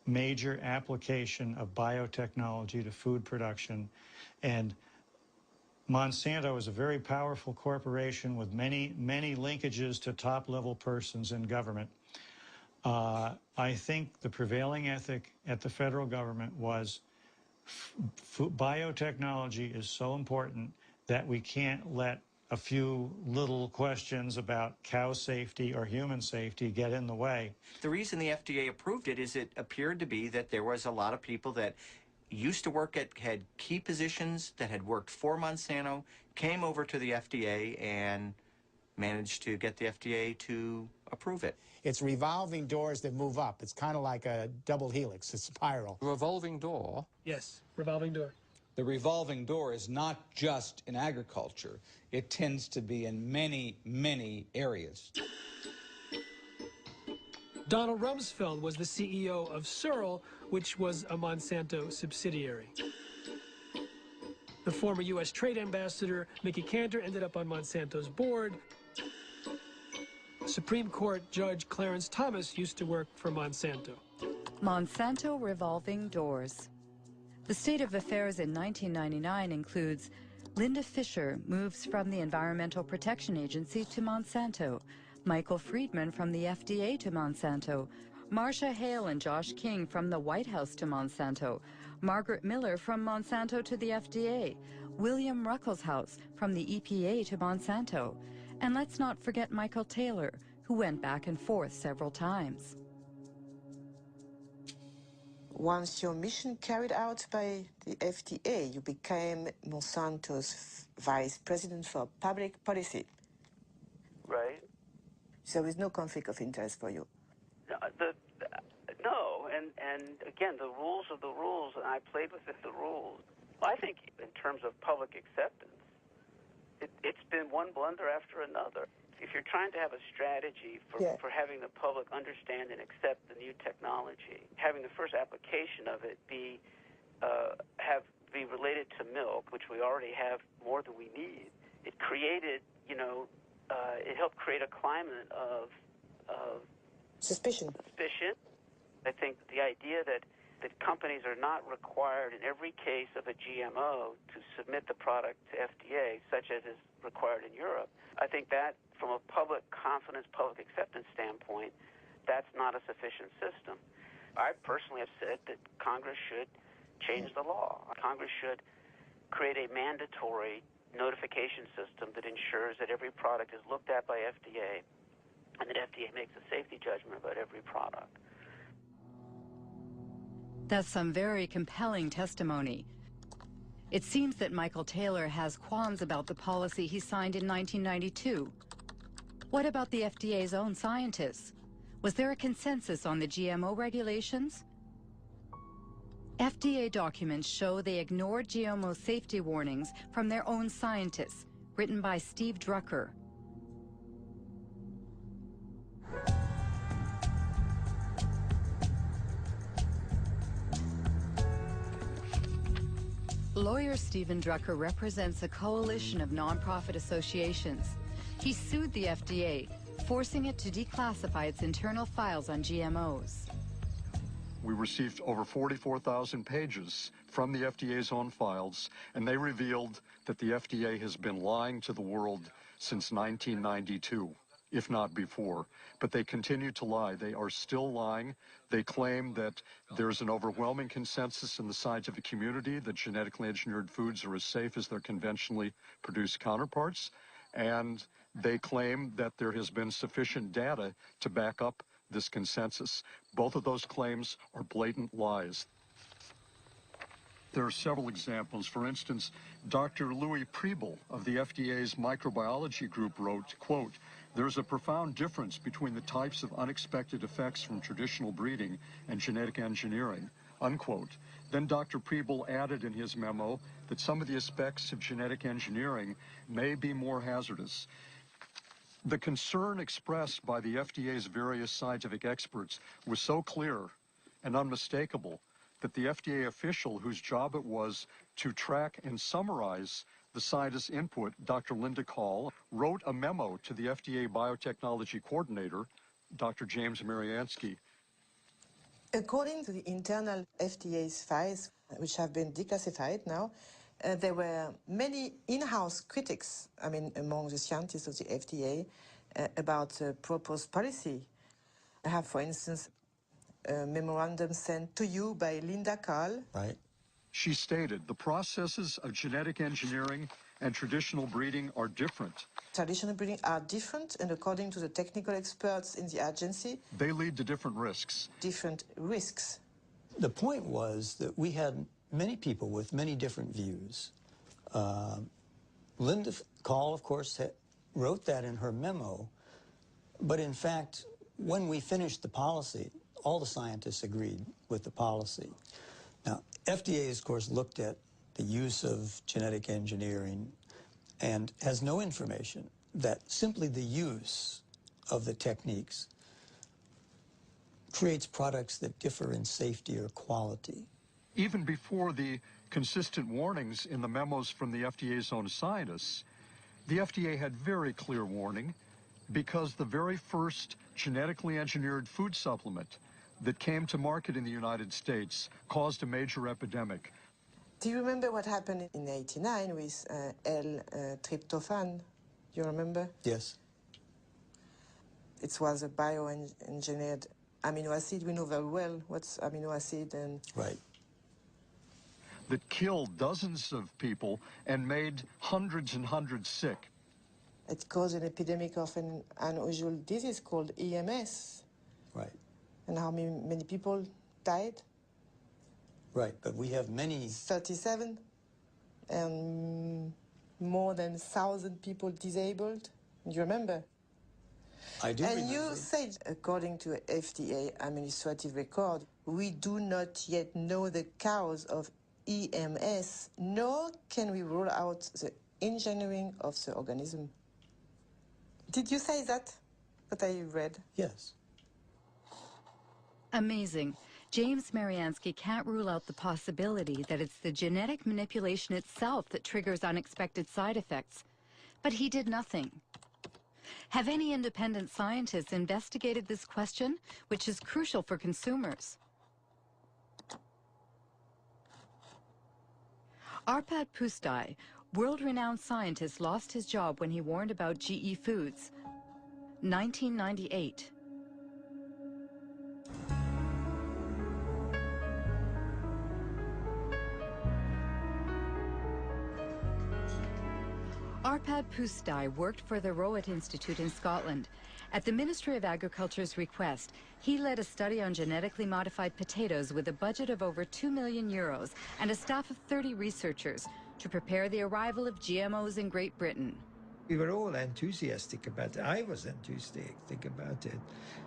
major application of biotechnology to food production, and Monsanto is a very powerful corporation with many linkages to top-level persons in government. I think the prevailing ethic at the federal government was biotechnology is so important that we can't let a few little questions about cow safety or human safety get in the way. The reason the FDA approved it is it appeared to be that there was a lot of people that used to work had key positions that had worked for Monsanto, came over to the FDA and managed to get the FDA to approve it. It's revolving doors that move up. It's kind of like a double helix, a spiral. Revolving door? Yes, revolving door. The revolving door is not just in agriculture. It tends to be in many areas. Donald Rumsfeld was the CEO of Searle, which was a Monsanto subsidiary. The former U.S. Trade Ambassador, Mickey Cantor, ended up on Monsanto's board. Supreme Court Judge Clarence Thomas used to work for Monsanto. Monsanto revolving doors. The state of affairs in 1999 includes Linda Fisher moves from the Environmental Protection Agency to Monsanto, Michael Friedman from the FDA to Monsanto, Marcia Hale and Josh King from the White House to Monsanto, Margaret Miller from Monsanto to the FDA, William Ruckelshaus from the EPA to Monsanto, and let's not forget Michael Taylor, who went back and forth several times. Once your mission carried out by the FDA, you became Monsanto's vice president for public policy. Right. So there is no conflict of interest for you. No, and again, the rules are the rules, and I played within the rules. I think in terms of public acceptance, it's been one blunder after another. If you're trying to have a strategy for having the public understand and accept the new technology, having the first application of it be related to milk, which we already have more than we need, it created, it helped create a climate of suspicion. I think the idea that companies are not required in every case of a GMO to submit the product to FDA, such as is required in Europe, I think that from a public confidence, public acceptance standpoint, that's not a sufficient system. I personally have said that Congress should change the law. Congress should create a mandatory notification system that ensures that every product is looked at by FDA and that FDA makes a safety judgment about every product. That's some very compelling testimony. It seems that Michael Taylor has qualms about the policy he signed in 1992. What about the FDA's own scientists? Was there a consensus on the GMO regulations? FDA documents show they ignored GMO safety warnings from their own scientists, written by Steve Drucker. Lawyer Stephen Drucker represents a coalition of nonprofit associations. He sued the FDA, forcing it to declassify its internal files on GMOs. We received over 44,000 pages from the FDA's own files, and they revealed that the FDA has been lying to the world since 1992, if not before. But they continue to lie. They are still lying. They claim that there's an overwhelming consensus in the scientific community that genetically engineered foods are as safe as their conventionally produced counterparts, and they claim that there has been sufficient data to back up this consensus. Both of those claims are blatant lies. There are several examples. For instance, Dr. Louis Priebel of the FDA's microbiology group wrote, quote, "There's a profound difference between the types of unexpected effects from traditional breeding and genetic engineering," unquote. Then Dr. Priebel added in his memo that some of the aspects of genetic engineering may be more hazardous. The concern expressed by the FDA's various scientific experts was so clear and unmistakable that the FDA official whose job it was to track and summarize the scientists' input, Dr. Linda Call, wrote a memo to the FDA biotechnology coordinator, Dr. James Mariansky. According to the internal FDA's files, which have been declassified now, there were many in-house critics, among the scientists of the FDA, about the proposed policy. I have, for instance, a memorandum sent to you by Linda Call. Right. She stated, "The processes of genetic engineering and traditional breeding are different. Traditional breeding are different, and according to the technical experts in the agency, they lead to different risks." Different risks. The point was that we had many people with many different views. Linda Call, of course, wrote that in her memo, but in fact, when we finished the policy, all the scientists agreed with the policy. Now, FDA, of course, looked at the use of genetic engineering and has no information that simply the use of the techniques creates products that differ in safety or quality. Even before the consistent warnings in the memos from the FDA's own scientists, the FDA had very clear warning because the very first genetically engineered food supplement that came to market in the United States caused a major epidemic. Do you remember what happened in '89 with L-tryptophan? You remember? Yes. It was a bioengineered amino acid. We know very well what's amino acid and... Right. That killed dozens of people and made hundreds and hundreds sick. It caused an epidemic of an unusual disease called EMS. Right. And how many people died? Right, but we have many... 37, and more than 1,000 people disabled. You remember? I do and remember. You said, according to FDA administrative record, we do not yet know the cause of EMS, nor can we rule out the engineering of the organism. Did you say that? What I read? Yes. Amazing. James Mariansky can't rule out the possibility that it's the genetic manipulation itself that triggers unexpected side effects. But he did nothing. Have any independent scientists investigated this question, which is crucial for consumers? Arpad Pusztai, world-renowned scientist, lost his job when he warned about GE Foods. 1998. Arpad Pusztai worked for the Rowett Institute in Scotland. At the Ministry of Agriculture's request, he led a study on genetically modified potatoes with a budget of over €2 million and a staff of 30 researchers to prepare the arrival of GMOs in Great Britain. We were all enthusiastic about it. I was enthusiastic about it.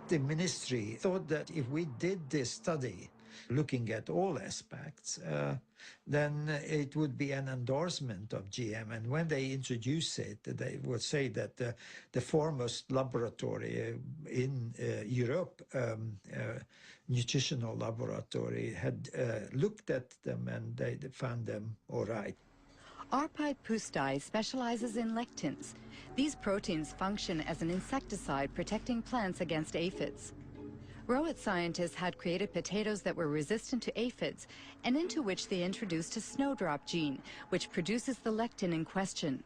The ministry thought that if we did this study, looking at all aspects, then it would be an endorsement of GM. And when they introduce it, they would say that the foremost laboratory in Europe, nutritional laboratory, had looked at them and they found them all right. Arpad Pusztai specializes in lectins. These proteins function as an insecticide protecting plants against aphids. Rowett scientists had created potatoes that were resistant to aphids and into which they introduced a snowdrop gene, which produces the lectin in question.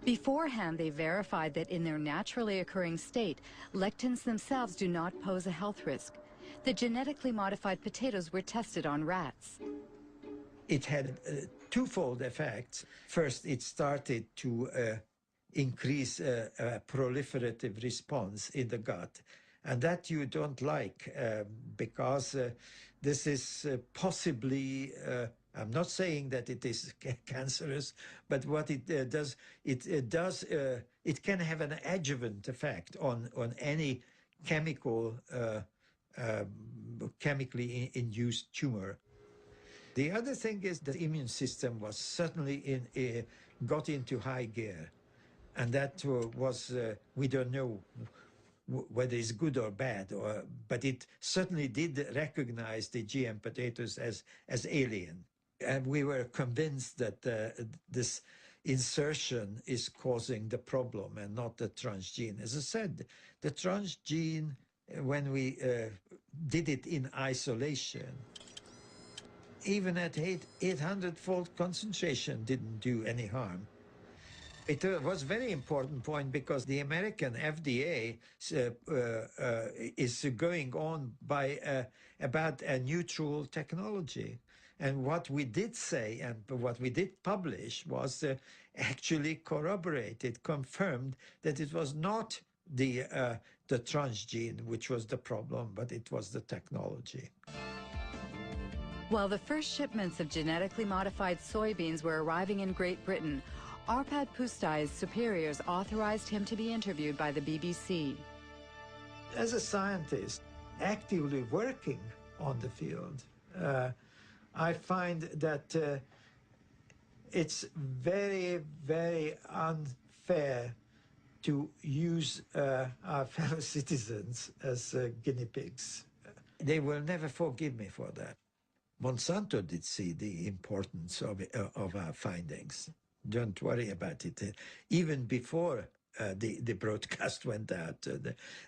Beforehand, they verified that in their naturally occurring state, lectins themselves do not pose a health risk. The genetically modified potatoes were tested on rats. It had twofold effects. First, it started to increase a proliferative response in the gut. And that you don't like because this is possibly, I'm not saying that it is cancerous, but what it does, it can have an adjuvant effect on any chemically induced tumor. The other thing is the immune system was certainly got into high gear. And that was, we don't know whether it's good or bad, but it certainly did recognize the GM potatoes as alien. And we were convinced that this insertion is causing the problem and not the transgene. As I said, the transgene, when we did it in isolation, even at 800-fold concentration didn't do any harm. It was a very important point because the American FDA is going on by about a neutral technology. And what we did say and what we did publish was actually corroborated, confirmed that it was not the transgene which was the problem, but it was the technology. While the first shipments of genetically modified soybeans were arriving in Great Britain, Arpad Pusztai's superiors authorized him to be interviewed by the BBC. As a scientist actively working on the field, I find that it's very, very unfair to use our fellow citizens as guinea pigs. They will never forgive me for that. Monsanto did see the importance of our findings. Don't worry about it. Even before the broadcast went out,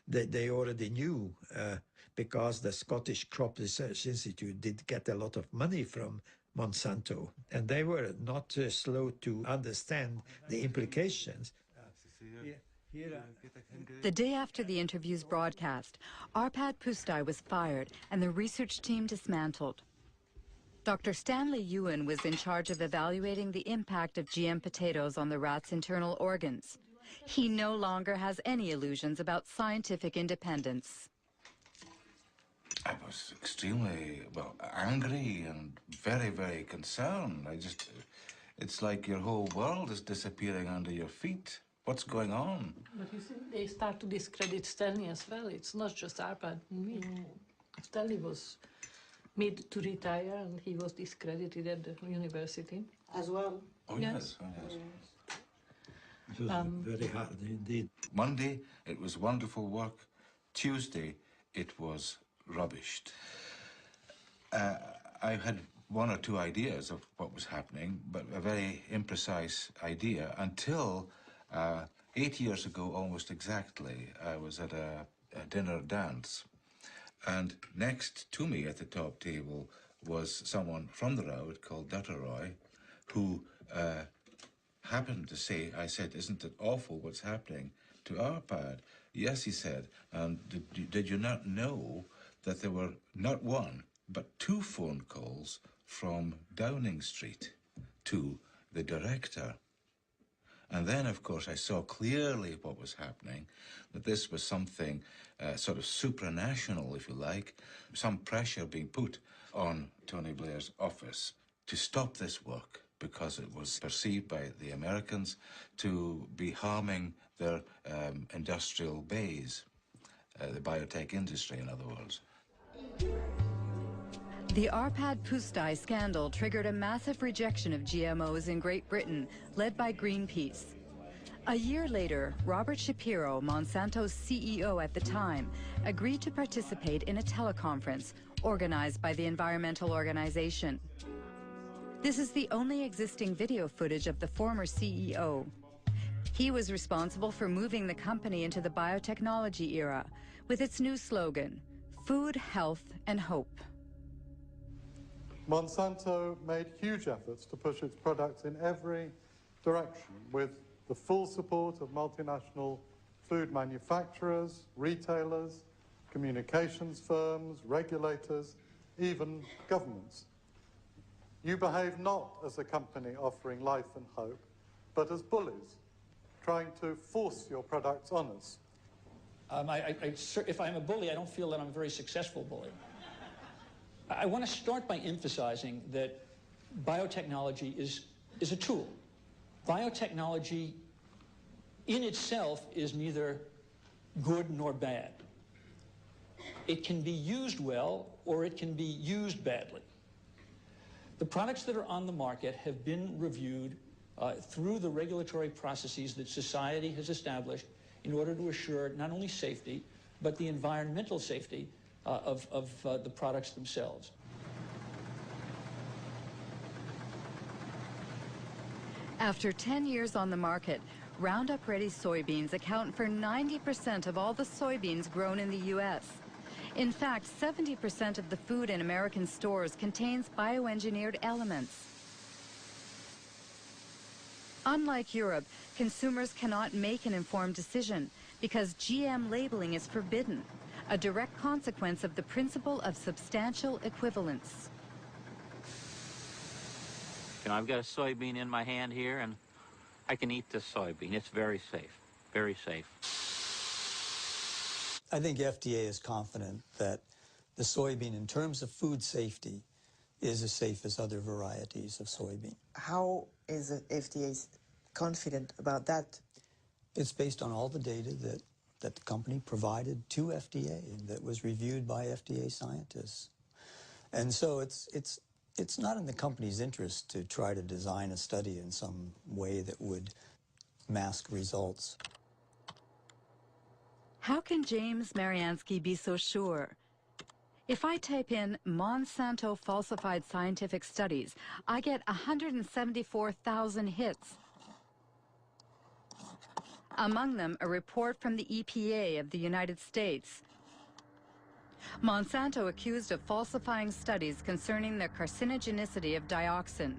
they already knew because the Scottish Crop Research Institute did get a lot of money from Monsanto, and they were not slow to understand the implications. The day after the interview's broadcast, Arpad Pusztai was fired and the research team dismantled. Dr. Stanley Ewan was in charge of evaluating the impact of GM potatoes on the rat's internal organs. He no longer has any illusions about scientific independence. I was extremely, well, angry and very, very concerned. It's like your whole world is disappearing under your feet. What's going on? But you see, they start to discredit Stanley as well. It's not just Arpad and me. Stanley was made to retire and he was discredited at the university. As well. Oh, yes. Oh, yes. It was very hard indeed. Monday, it was wonderful work. Tuesday, it was rubbished. I had one or two ideas of what was happening, but a very imprecise idea until 8 years ago, almost exactly, I was at a dinner dance. And next to me at the top table was someone from the road called Dutteroy, who happened to say, I said, isn't it awful what's happening to Arpad? Yes, he said, and did you not know that there were not one, but 2 phone calls from Downing Street to the director? And then, of course, I saw clearly what was happening, that this was something sort of supranational, if you like, some pressure being put on Tony Blair's office to stop this work because it was perceived by the Americans to be harming their industrial base, the biotech industry, in other words. The Arpad Pusztai scandal triggered a massive rejection of GMOs in Great Britain, led by Greenpeace. A year later, Robert Shapiro, Monsanto's CEO at the time, agreed to participate in a teleconference organized by the environmental organization. This is the only existing video footage of the former CEO. He was responsible for moving the company into the biotechnology era with its new slogan, Food, Health, and Hope. Monsanto made huge efforts to push its products in every direction with the full support of multinational food manufacturers, retailers, communications firms, regulators, even governments. You behave not as a company offering life and hope, but as bullies, trying to force your products on us. If I'm a bully, I don't feel that I'm a very successful bully. I want to start by emphasizing that biotechnology is a tool. Biotechnology in itself is neither good nor bad. It can be used well or it can be used badly. The products that are on the market have been reviewed through the regulatory processes that society has established in order to assure not only safety, but the environmental safety of the products themselves. After 10 years on the market, Roundup Ready soybeans account for 90% of all the soybeans grown in the U.S. In fact, 70% of the food in American stores contains bioengineered elements. Unlike Europe, consumers cannot make an informed decision because GM labeling is forbidden, a direct consequence of the principle of substantial equivalence. You know, I've got a soybean in my hand here, and I can eat this soybean. It's very safe, very safe. I think FDA is confident that the soybean, in terms of food safety, is as safe as other varieties of soybean. How is the FDA confident about that? It's based on all the data that the company provided to FDA and that was reviewed by FDA scientists. And so it's not in the company's interest to try to design a study in some way that would mask results. How can James Mariansky be so sure? If I type in Monsanto falsified scientific studies, I get 174,000 hits. Among them, a report from the EPA of the United States. Monsanto accused of falsifying studies concerning the carcinogenicity of dioxin.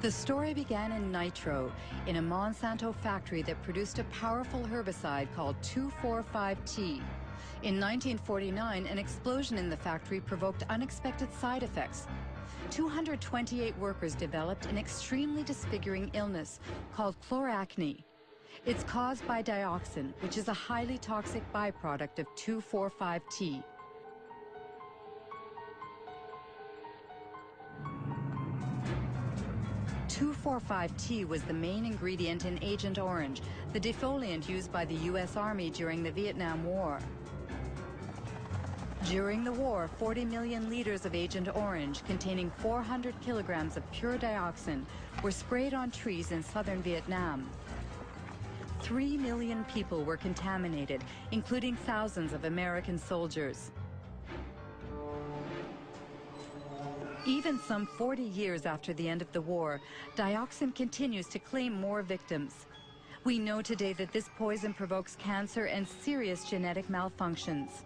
The story began in Nitro, in a Monsanto factory that produced a powerful herbicide called 2,4,5-T. In 1949, an explosion in the factory provoked unexpected side effects. 228 workers developed an extremely disfiguring illness called chloracne. It's caused by dioxin, which is a highly toxic byproduct of 2,4,5-T. T was the main ingredient in Agent Orange, the defoliant used by the U.S. Army during the Vietnam War. During the war, 40 million liters of Agent Orange, containing 400 kilograms of pure dioxin, were sprayed on trees in southern Vietnam. 3 million people were contaminated, including thousands of American soldiers. Even some 40 years after the end of the war, dioxin continues to claim more victims. We know today that this poison provokes cancer and serious genetic malfunctions.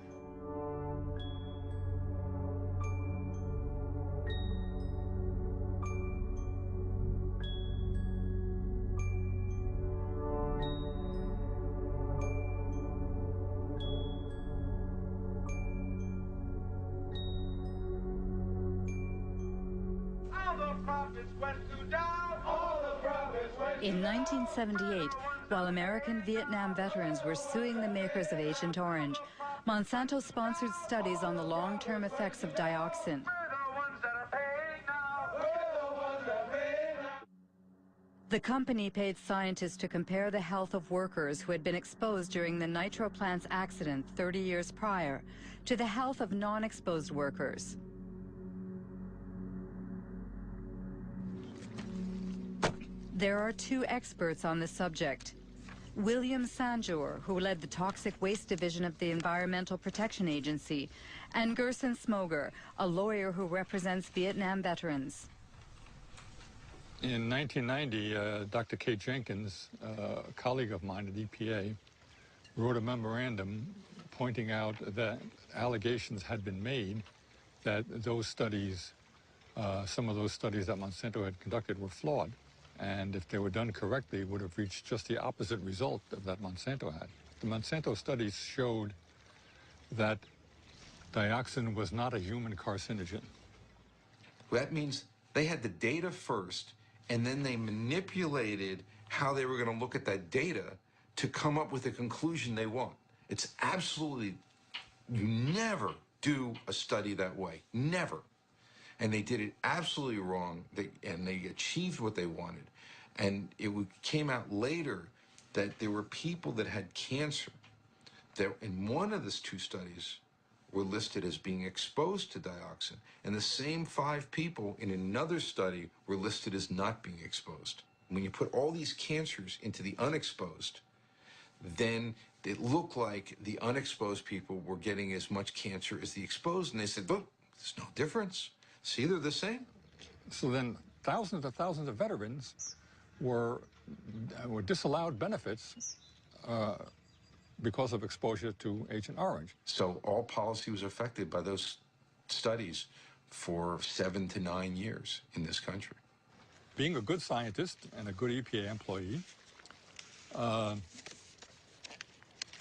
In 1978, while American Vietnam veterans were suing the makers of Agent Orange, Monsanto sponsored studies on the long-term effects of dioxin. The company paid scientists to compare the health of workers who had been exposed during the nitro plant's accident 30 years prior to the health of non-exposed workers. There are two experts on the subject. William Sanjour, who led the Toxic Waste Division of the Environmental Protection Agency, and Gerson Smoger, a lawyer who represents Vietnam veterans. In 1990, Dr. Kate Jenkins, a colleague of mine at EPA, wrote a memorandum pointing out that allegations had been made that those studies, some of those studies that Monsanto had conducted were flawed. And if they were done correctly, would have reached just the opposite result of that Monsanto had. The Monsanto studies showed that dioxin was not a human carcinogen. That means they had the data first, and then they manipulated how they were going to look at that data to come up with the conclusion they want. It's absolutely, you never do a study that way, never. And they did it absolutely wrong, and they achieved what they wanted. And it came out later that there were people that had cancer that in one of the two studies were listed as being exposed to dioxin, and the same 5 people in another study were listed as not being exposed. When you put all these cancers into the unexposed, then it looked like the unexposed people were getting as much cancer as the exposed, and they said, look, there's no difference. See, they're the same. So then thousands of veterans were disallowed benefits because of exposure to Agent Orange. So all policy was affected by those studies for 7 to 9 years in this country. Being a good scientist and a good EPA employee, and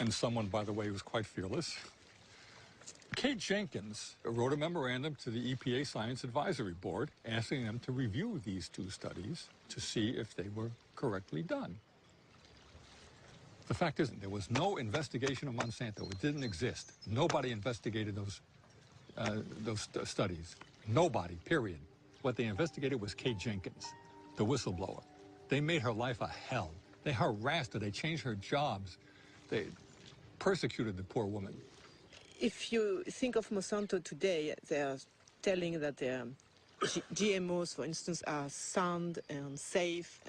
someone, by the way, who was quite fearless, Kate Jenkins wrote a memorandum to the EPA Science Advisory Board asking them to review these 2 studies to see if they were correctly done. The fact is, there was no investigation of Monsanto. It didn't exist. Nobody investigated those studies. Nobody, period. What they investigated was Kate Jenkins, the whistleblower. They made her life a hell. They harassed her. They changed her jobs. They persecuted the poor woman. If you think of Monsanto today, they are telling that GMOs, for instance, are sound and safe.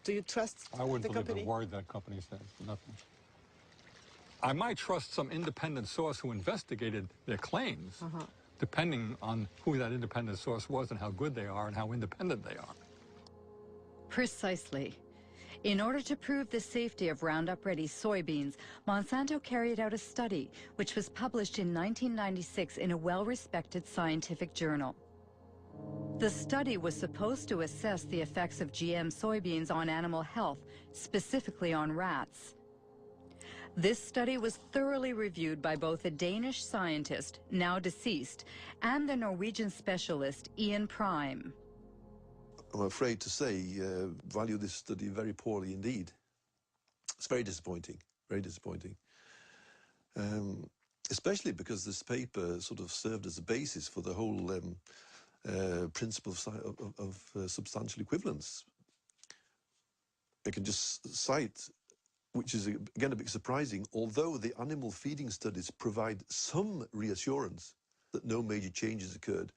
Do you trust the company? I wouldn't believe a word that company says, nothing. I might trust some independent source who investigated their claims, depending on who that independent source was and how good they are and how independent they are. Precisely. In order to prove the safety of Roundup-Ready soybeans, Monsanto carried out a study which was published in 1996 in a well-respected scientific journal. The study was supposed to assess the effects of GM soybeans on animal health, specifically on rats. This study was thoroughly reviewed by both a Danish scientist, now deceased, and the Norwegian specialist Ian Prime. I'm afraid to say, value this study very poorly indeed. It's very disappointing, very disappointing. Especially because this paper sort of served as a basis for the whole principle of substantial equivalence. I can just cite, which is again a bit surprising, although the animal feeding studies provide some reassurance that no major changes occurred.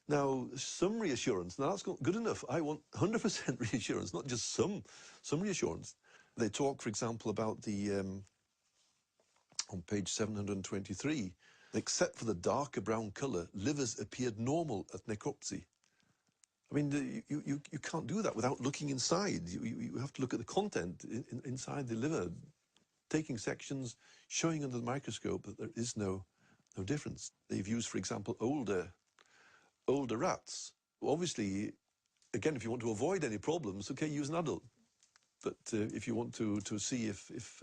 Now, some reassurance, now that's not good enough. I want 100% reassurance, not just some reassurance. They talk, for example, about the, on page 723, except for the darker brown colour, livers appeared normal at necropsy. I mean, you can't do that without looking inside. You have to look at the content inside the liver, taking sections, showing under the microscope that there is no difference. They've used, for example, older rats. Obviously, again, if you want to avoid any problems, okay, use an adult. But if you want to see if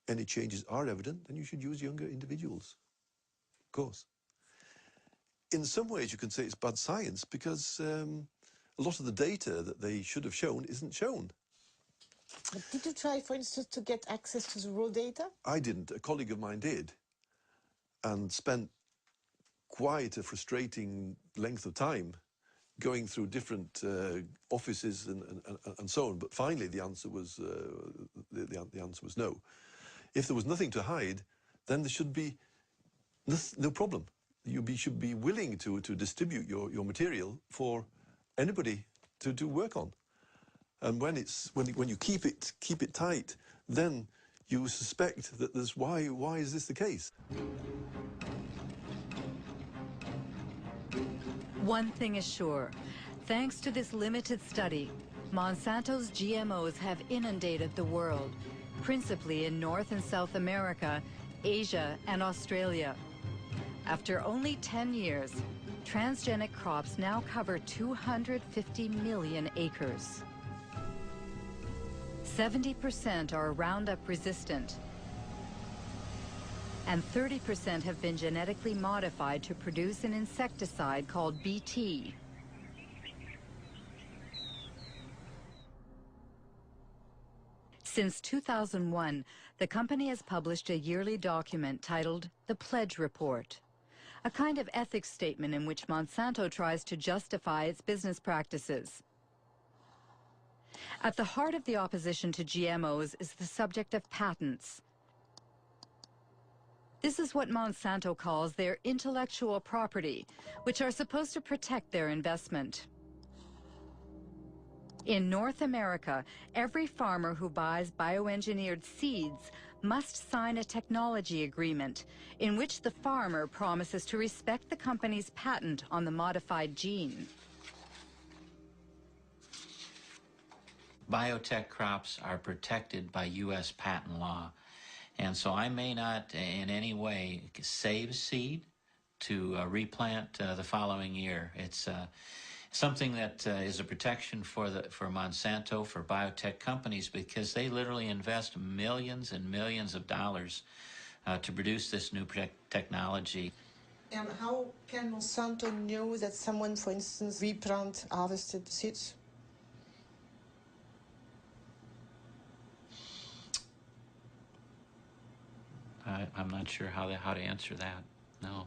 any changes are evident, then you should use younger individuals, of course. In some ways, you can say it's bad science because a lot of the data that they should have shown isn't shown. But did you try, for instance, to get access to the raw data? I didn't. A colleague of mine did, and spent quite a frustrating length of time going through different offices and so on. But finally, the answer was the answer was no. If there was nothing to hide, then there should be no problem. You should be willing to distribute your material for anybody to work on. And when you keep it tight, then you suspect that there's why is this the case? One thing is sure, thanks to this limited study, Monsanto's GMOs have inundated the world, principally in North and South America, Asia, and Australia. After only 10 years, transgenic crops now cover 250 million acres. 70% are Roundup resistant, and 30% have been genetically modified to produce an insecticide called Bt. Since 2001, the company has published a yearly document titled The Pledge Report, a kind of ethics statement in which Monsanto tries to justify its business practices. At the heart of the opposition to GMOs is the subject of patents. This is what Monsanto calls their intellectual property, which are supposed to protect their investment. In North America, every farmer who buys bioengineered seeds must sign a technology agreement in which the farmer promises to respect the company's patent on the modified gene. Biotech crops are protected by U.S. patent law. And so I may not in any way save seed to replant the following year. It's something that is a protection for Monsanto, for biotech companies, because they literally invest millions and millions of dollars to produce this new technology. And how can Monsanto know that someone, for instance, replant harvested seeds? I'm not sure how to answer that. No,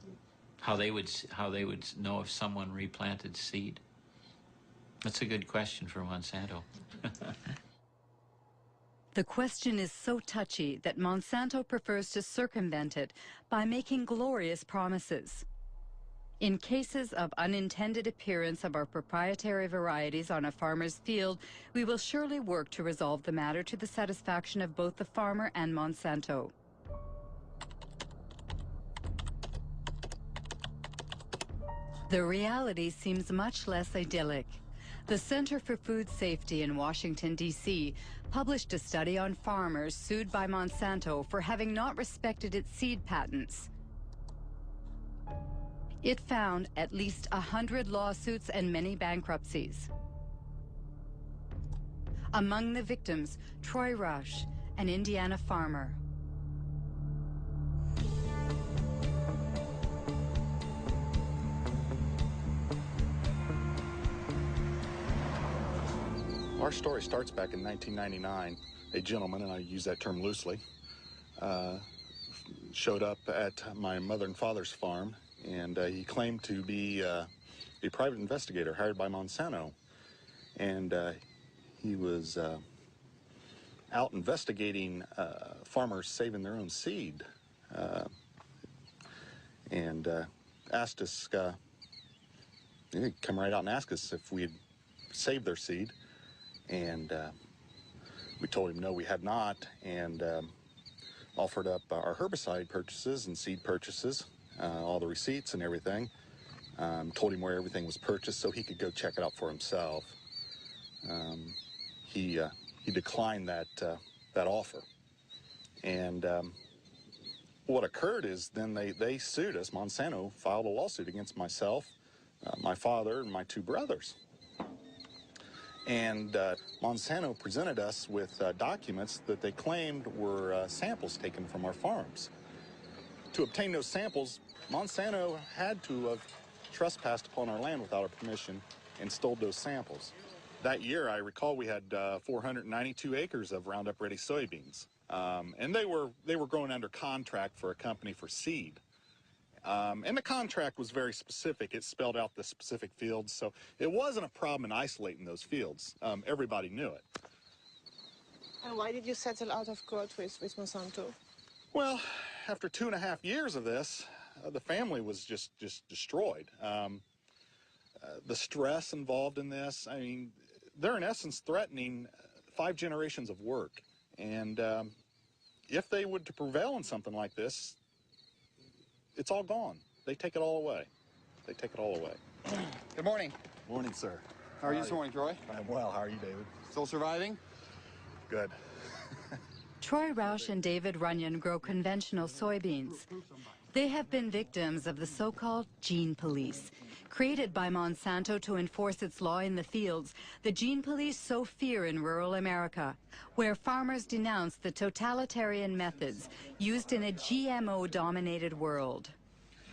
how they would know if someone replanted seed. That's a good question for Monsanto. The question is so touchy that Monsanto prefers to circumvent it by making glorious promises. In cases of unintended appearance of our proprietary varieties on a farmer's field, we will surely work to resolve the matter to the satisfaction of both the farmer and Monsanto. The reality seems much less idyllic. The Center for Food Safety in Washington, D.C. published a study on farmers sued by Monsanto for having not respected its seed patents. It found at least 100 lawsuits and many bankruptcies. Among the victims, Troy Rush, an Indiana farmer. Our story starts back in 1999. A gentleman, and I use that term loosely, showed up at my mother and father's farm, and he claimed to be a private investigator hired by Monsanto. And he was out investigating farmers saving their own seed, and asked us, he'd come right out and ask us if we had saved their seed. And we told him no, we had not, and offered up our herbicide purchases and seed purchases, all the receipts and everything. Told him where everything was purchased so he could go check it out for himself. He declined that offer. And what occurred is then they sued us. Monsanto filed a lawsuit against myself, my father, and my two brothers. And Monsanto presented us with documents that they claimed were samples taken from our farms. To obtain those samples, Monsanto had to have trespassed upon our land without our permission and stole those samples. That year, I recall we had 492 acres of Roundup Ready soybeans, and they were growing under contract for a company for seed. And the contract was very specific. It spelled out the specific fields, so it wasn't a problem in isolating those fields. Everybody knew it. And why did you settle out of court with Monsanto? Well, after 2.5 years of this, the family was just destroyed. The stress involved in this, I mean, they're in essence threatening 5 generations of work. And if they would to prevail in something like this, it's all gone. They take it all away. They take it all away. Good morning. Morning, sir. How are you this morning, Troy? I'm well. How are you, David? Still surviving? Good. Troy Roush and David Runyon grow conventional soybeans. They have been victims of the so-called gene police. Created by Monsanto to enforce its law in the fields, the gene police sow fear in rural America, where farmers denounce the totalitarian methods used in a GMO-dominated world.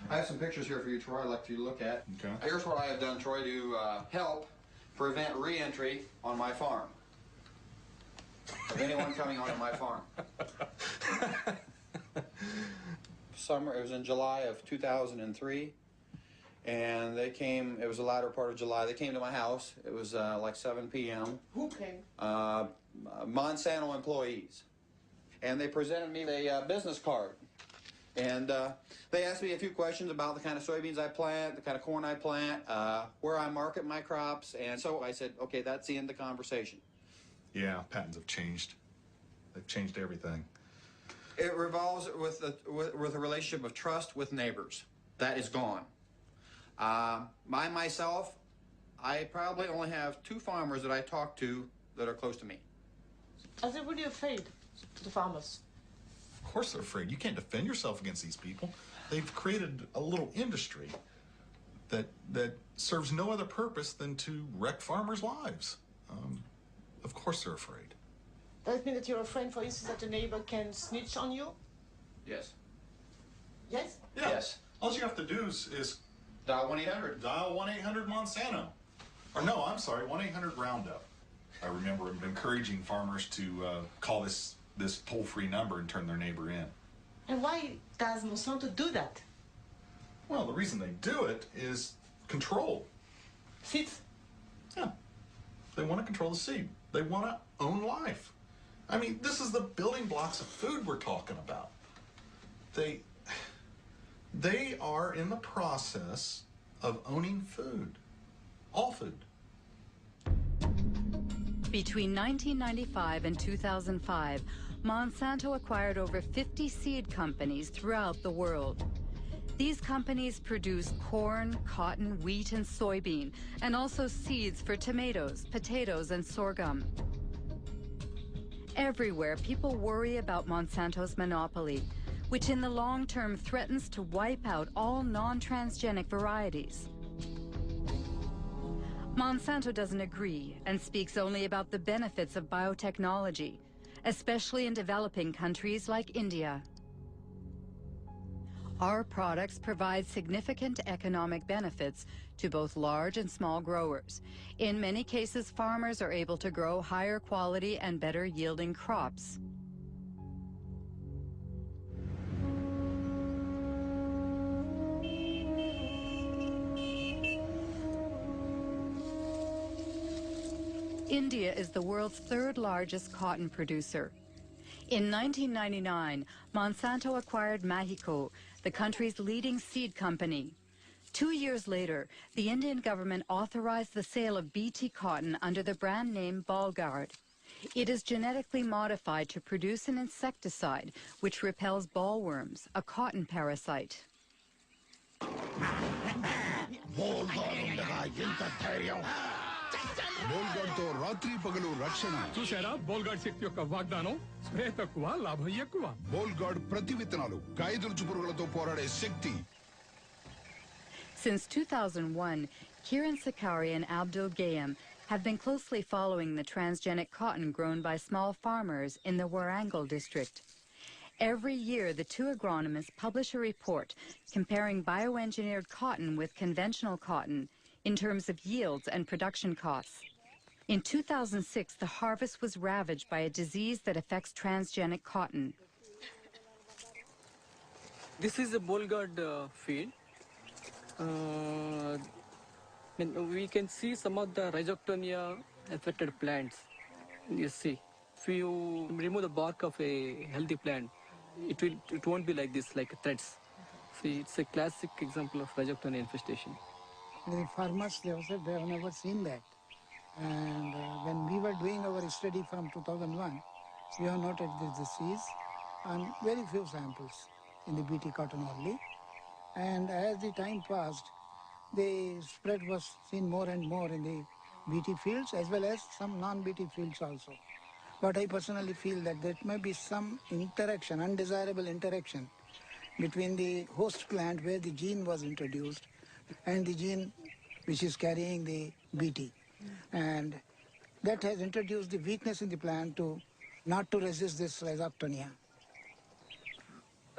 I have some pictures here for you, Troy, I'd like you to look at. Okay. Here's what I have done, Troy, to help prevent re-entry on my farm of anyone coming onto my farm. It was in July of 2003. And they came, it was the latter part of July, they came to my house. It was like 7 p.m. Who came? Monsanto employees. And they presented me a business card. And they asked me a few questions about the kind of soybeans I plant, the kind of corn I plant, where I market my crops. And so I said, okay, that's the end of the conversation. Yeah, patents have changed. They've changed everything. It revolves with a relationship of trust with neighbors. That is gone. Myself, I probably only have 2 farmers that I talk to that are close to me. Are they really afraid, the farmers? Of course they're afraid. You can't defend yourself against these people. They've created a little industry that serves no other purpose than to wreck farmers' lives. Of course they're afraid. Does it mean that you're afraid, for instance, that a neighbor can snitch on you? Yes. Yes? Yeah. Yes. All you have to do is dial 1-800. Dial 1-800 Monsanto. Or no, I'm sorry, 1-800 Roundup. I remember encouraging farmers to call this toll-free number and turn their neighbor in. And why does Monsanto do that? Well, the reason they do it is control. Seeds? Yeah. They want to control the seed. They want to own life. I mean, this is the building blocks of food we're talking about. They are in the process of owning food. All food. Between 1995 and 2005, Monsanto acquired over 50 seed companies throughout the world. These companies produce corn, cotton, wheat, and soybean, and also seeds for tomatoes, potatoes, and sorghum. Everywhere, people worry about Monsanto's monopoly. which in the long term threatens to wipe out all non-transgenic varieties. Monsanto doesn't agree and speaks only about the benefits of biotechnology, especially in developing countries like India. Our products provide significant economic benefits to both large and small growers. In many cases, farmers are able to grow higher quality and better yielding crops. India is the world's third largest cotton producer. In 1999, Monsanto acquired Mahiko, the country's leading seed company. 2 years later, the Indian government authorized the sale of BT cotton under the brand name Bollgard. It is genetically modified to produce an insecticide which repels bollworms, a cotton parasite. బోల్గార్డ్తో రాత్రి పగలు రక్షణ చూసారా Bollgard శక్తి యొక్క వాగ్దానం spray తక్కువ లాభం ఎక్కువ Bollgard ప్రతి విత్తనాలు కాయదొలుచు పురుగులతో పోరాడే శక్తి. Since 2001, Kiran Sakari and Abdul Gayam have been closely following the transgenic cotton grown by small farmers in the Warangal district. Every year, the two agronomists publish a report comparing bioengineered cotton with conventional cotton in terms of yields and production costs. In 2006, the harvest was ravaged by a disease that affects transgenic cotton. This is a Bollgard field. We can see some of the rhizoctonia affected plants. You see, if you remove the bark of a healthy plant, it won't be like this, like threads. See, it's a classic example of rhizoctonia infestation. The farmers, they said they have never seen that. And when we were doing our study from 2001, we have noted this disease on very few samples in the BT cotton only. And as the time passed, the spread was seen more and more in the BT fields as well as some non-BT fields also. But I personally feel that there may be some interaction, undesirable interaction between the host plant where the gene was introduced and the gene which is carrying the BT. And that has introduced the weakness in the plant to not to resist this rhizoctonia.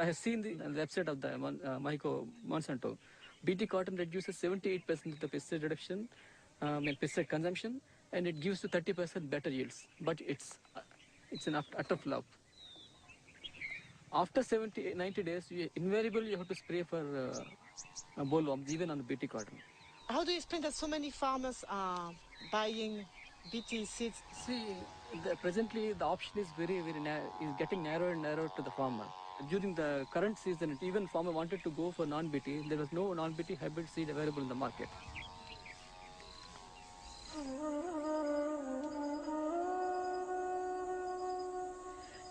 I have seen the website of the Monsanto. BT cotton reduces 78% of the pesticide reduction and pesticide consumption, and it gives to 30% better yields. But it's an utter flop. After 90 days, invariably you have to spray for bollworms, even on the BT cotton. How do you explain that so many farmers are buying BT seeds? See, presently the option is is getting narrower and narrower to the farmer. During the current season, even farmer wanted to go for non-BT. There was no non-BT hybrid seed available in the market.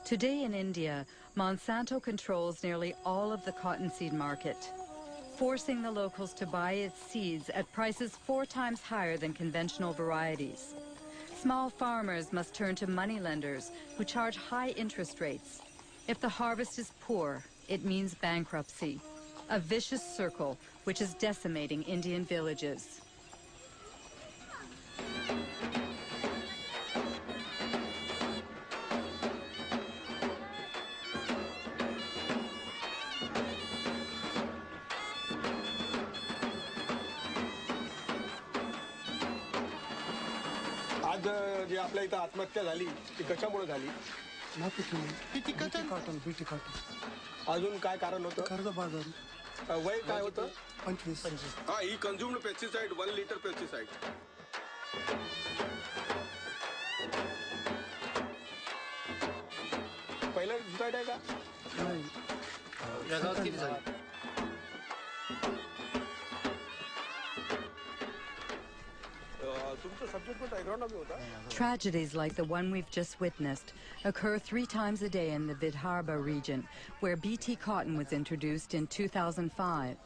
Today in India, Monsanto controls nearly all of the cottonseed market, forcing the locals to buy its seeds at prices 4 times higher than conventional varieties. Small farmers must turn to moneylenders who charge high interest rates. If the harvest is poor, it means bankruptcy, a vicious circle which is decimating Indian villages. आज जे आपल्या इथं आत्महत्या झाली ती कशामुळे झाली BT cotton. अजून काय कारण होतं कर्जबाजारी. वय काय होतं 25. हा ही कन्झ्युम्ड पेस्टिसाइड 1 लिटर पेस्टिसाइड पहिलं दुसरा आहे का नाही. या गावात किती झाली Tragedies like the one we've just witnessed occur 3 times a day in the Vidarbha region, where BT cotton was introduced in 2005.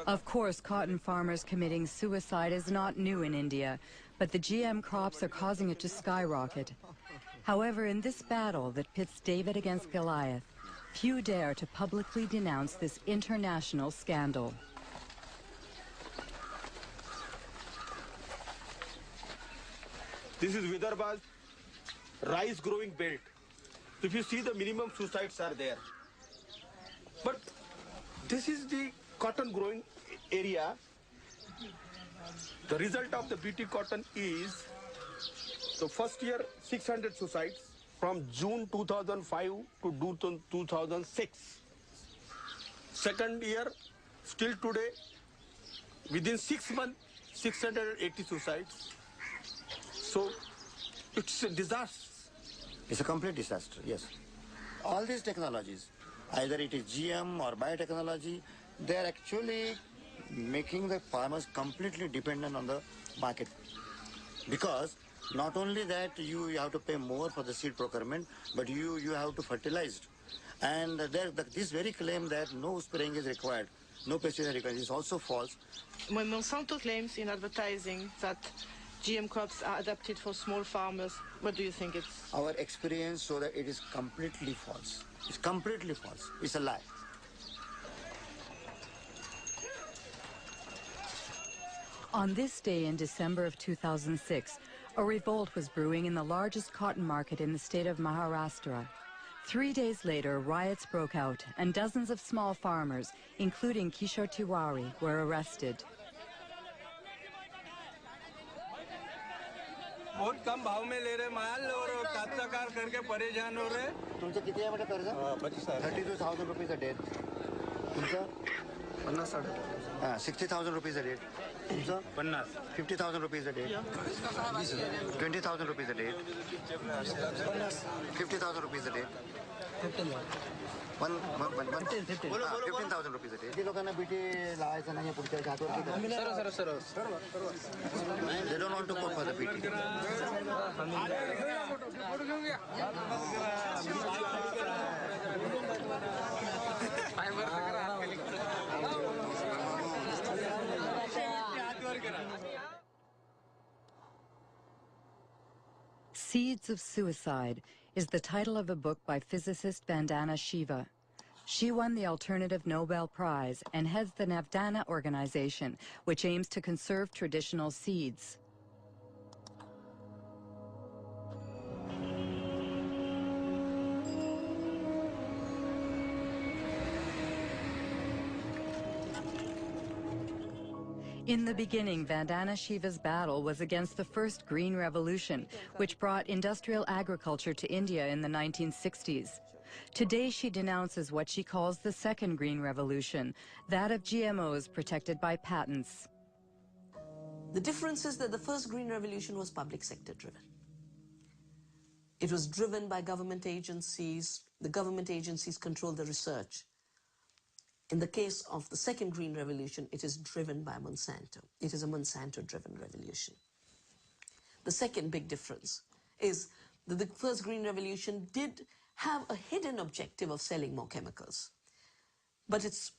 Of course, cotton farmers committing suicide is not new in India, but the GM crops are causing it to skyrocket. However, in this battle that pits David against Goliath, Few dare to publicly denounce this international scandal. This is Vidarbha's rice growing belt. So if you see, the minimum suicides are there. But this is the cotton growing area. The result of the BT cotton is the first year 600 suicides from June 2005 to June 2006. Second year, still today, within 6 months, 680 suicides. So it's a disaster. It's a complete disaster, yes. All these technologies, either it is GM or biotechnology, they are actually making the farmers completely dependent on the market. Because not only that you have to pay more for the seed procurement, but you have to fertilize. And this very claim that no spraying is required, no pesticide required, is also false. When Monsanto claims in advertising that GM crops are adapted for small farmers, what do you think it's? Our experience shows that it is completely false. It's completely false. It's a lie. On this day in December of 2006, a revolt was brewing in the largest cotton market in the state of Maharashtra. 3 days later, riots broke out and dozens of small farmers, including Kishore Tiwari, were arrested. बहुत कम भाव में ले रहे माल और काश्तकार करके परेशान हो रहे. तुमचं किती आहे बेटा कर्ज? 32,000 rupees a day. तुमचं 60,000 rupees a day. तुमचं 50,000 rupees a day. 20,000 rupees a day. 50,000 rupees a day. 15,000 rupees a day. किती लोकांना बीटी लावायचं नाही पुढच्या हातवर? सर्व. They don't want to go for the BT. Seeds of Suicide is the title of a book by physicist Vandana Shiva. She won the Alternative Nobel Prize and heads the Navdana organization, which aims to conserve traditional seeds. In the beginning, Vandana Shiva's battle was against the first Green Revolution, which brought industrial agriculture to India in the 1960s. Today, she denounces what she calls the second Green Revolution, that of GMOs protected by patents. The difference is that the first Green Revolution was public sector driven. It was driven by government agencies. The government agencies control the research. In the case of the second Green Revolution, it is driven by Monsanto. It is a Monsanto-driven revolution. The second big difference is that the first Green Revolution did have a hidden objective of selling more chemicals. But its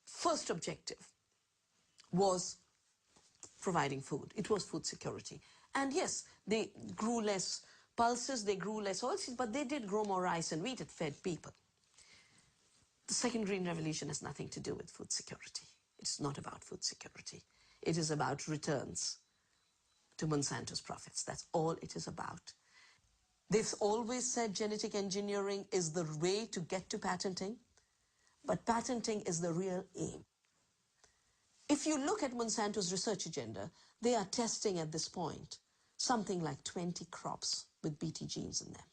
first objective was providing food. It was food security. And yes, they grew less pulses, they grew less oilseeds, but they did grow more rice and wheat. It fed people. The second Green Revolution has nothing to do with food security. It's not about food security. It is about returns to Monsanto's profits. That's all it is about. They've always said genetic engineering is the way to get to patenting, but patenting is the real aim. If you look at Monsanto's research agenda, they are testing at this point something like 20 crops with BT genes in them.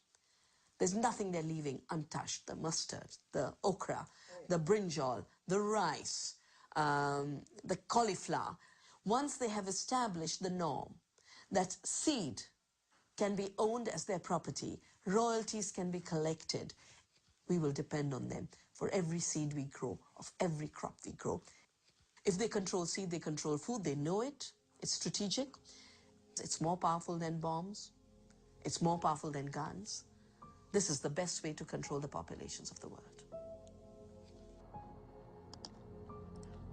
There's nothing they're leaving untouched. The mustard, the okra, the brinjal, the rice, the cauliflower. Once they have established the norm that seed can be owned as their property, royalties can be collected, we will depend on them for every seed we grow, of every crop we grow. If they control seed, they control food, they know it, it's strategic, it's more powerful than bombs, it's more powerful than guns. This is the best way to control the populations of the world.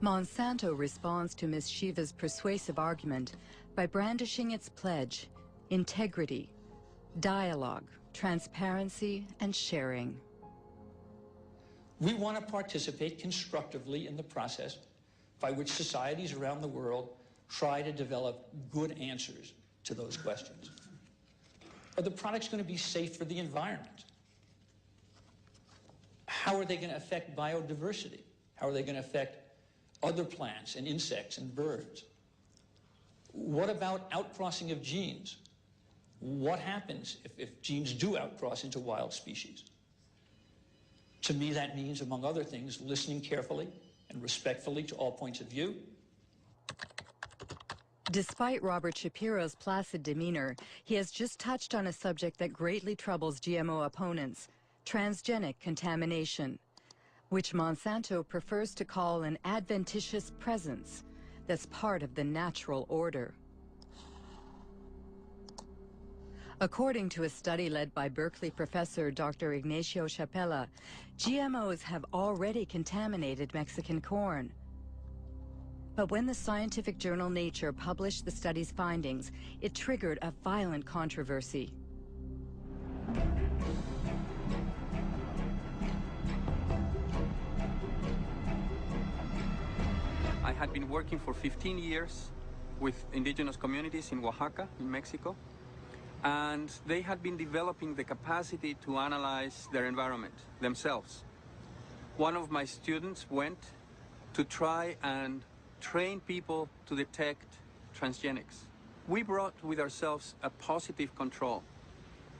Monsanto responds to Ms. Shiva's persuasive argument by brandishing its pledge: integrity, dialogue, transparency, and sharing. We want to participate constructively in the process by which societies around the world try to develop good answers to those questions. Are the products going to be safe for the environment? How are they going to affect biodiversity? How are they going to affect other plants and insects and birds? What about outcrossing of genes? What happens if genes do outcross into wild species? To me, that means, among other things, listening carefully and respectfully to all points of view. Despite Robert Shapiro's placid demeanor, he has just touched on a subject that greatly troubles GMO opponents, transgenic contamination, which Monsanto prefers to call an adventitious presence that's part of the natural order. According to a study led by Berkeley professor Dr. Ignacio Chapela, GMOs have already contaminated Mexican corn. But when the scientific journal Nature published the study's findings, it triggered a violent controversy. I had been working for 15 years with indigenous communities in Oaxaca, in Mexico, and they had been developing the capacity to analyze their environment themselves. One of my students went to try and train people to detect transgenics. We brought with ourselves a positive control.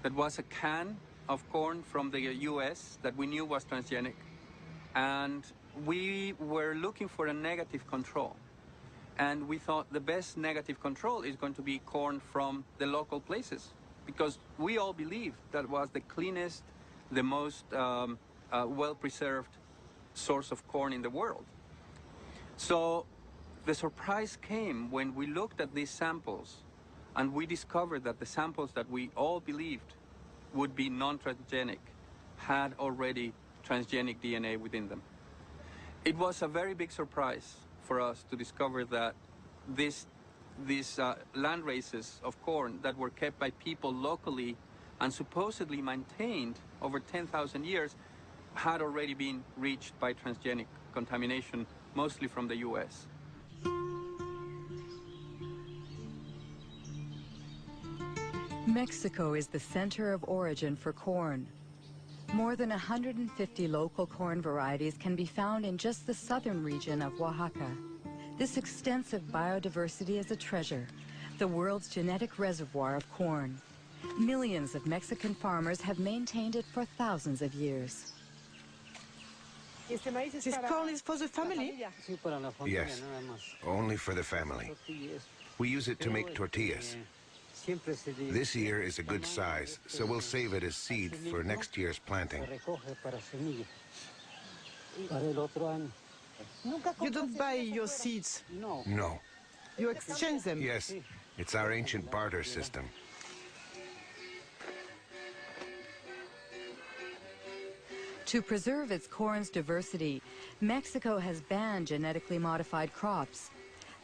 That was a can of corn from the US that we knew was transgenic, and we were looking for a negative control. And we thought the best negative control is going to be corn from the local places, because we all believe that was the cleanest, the most well-preserved source of corn in the world. So the surprise came when we looked at these samples and we discovered that the samples that we all believed would be non-transgenic had already transgenic DNA within them. It was a very big surprise for us to discover that these land races of corn that were kept by people locally and supposedly maintained over 10,000 years had already been reached by transgenic contamination, mostly from the US. Mexico is the center of origin for corn. More than 150 local corn varieties can be found in just the southern region of Oaxaca. This extensive biodiversity is a treasure, the world's genetic reservoir of corn. Millions of Mexican farmers have maintained it for thousands of years. This corn is for the family? Yes, only for the family. We use it to make tortillas. This year is a good size, so we'll save it as seed for next year's planting. You don't buy your seeds? No. You exchange them? Yes, it's our ancient barter system. To preserve its corn's diversity, Mexico has banned genetically modified crops.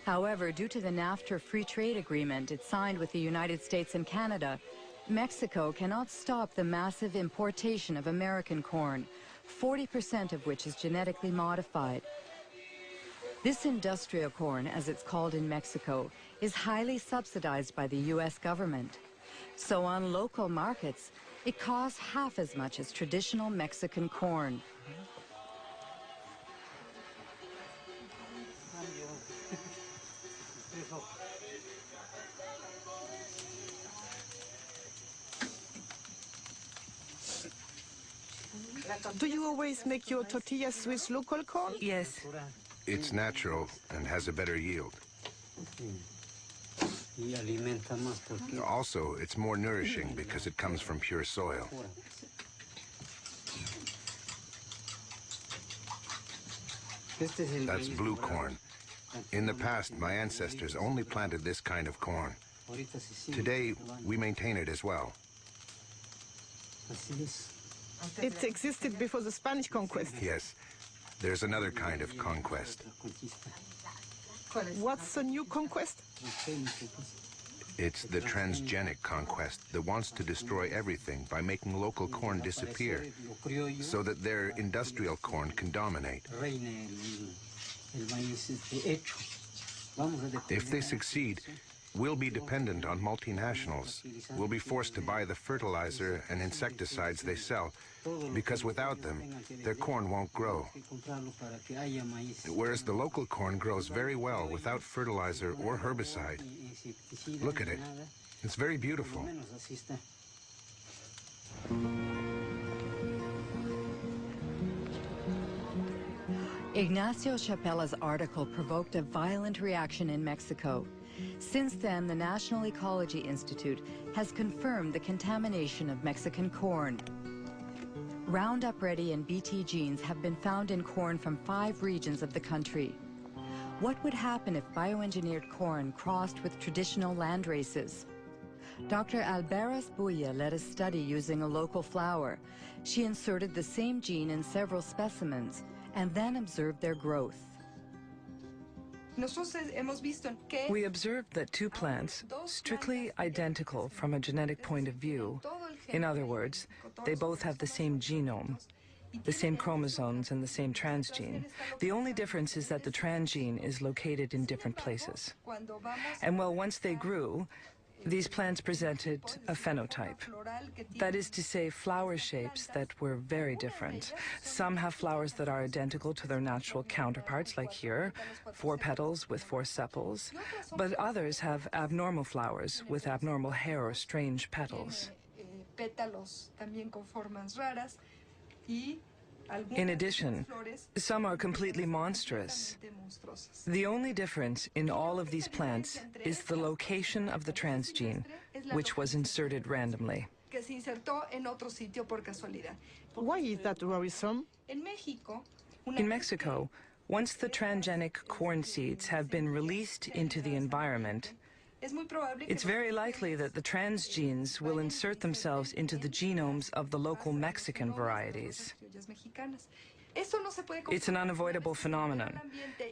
However, due to the NAFTA free trade agreement it signed with the United States and Canada, Mexico cannot stop the massive importation of American corn, 40% of which is genetically modified. This industrial corn, as it's called in Mexico, is highly subsidized by the U.S. government. So on local markets, it costs half as much as traditional Mexican corn. Do you always make your tortillas with local corn? Yes. It's natural and has a better yield. Also, it's more nourishing because it comes from pure soil. That's blue corn. In the past, my ancestors only planted this kind of corn. Today, we maintain it as well. It existed before the Spanish conquest. Yes. There's another kind of conquest. What's the new conquest? It's the transgenic conquest that wants to destroy everything by making local corn disappear so that their industrial corn can dominate. If they succeed, we'll be dependent on multinationals. We'll be forced to buy the fertilizer and insecticides they sell, because without them, their corn won't grow. Whereas the local corn grows very well without fertilizer or herbicide. Look at it. It's very beautiful. Ignacio Chapela's article provoked a violent reaction in Mexico. Since then, the National Ecology Institute has confirmed the contamination of Mexican corn. Roundup Ready and Bt genes have been found in corn from 5 regions of the country. What would happen if bioengineered corn crossed with traditional land races? Dr. Alberas Buya led a study using a local flower. She inserted the same gene in several specimens and then observed their growth. We observed that 2 plants, strictly identical from a genetic point of view, in other words, they both have the same genome, the same chromosomes and the same transgene. The only difference is that the transgene is located in different places. And well, once they grew, these plants presented a phenotype. That is to say, flower shapes that were very different. Some have flowers that are identical to their natural counterparts, like here, 4 petals with 4 sepals, but others have abnormal flowers with abnormal hair or strange petals. In addition, some are completely monstrous. The only difference in all of these plants is the location of the transgene, which was inserted randomly. Why is that worrisome? In Mexico, once the transgenic corn seeds have been released into the environment, it's very likely that the transgenes will insert themselves into the genomes of the local Mexican varieties. It's an unavoidable phenomenon,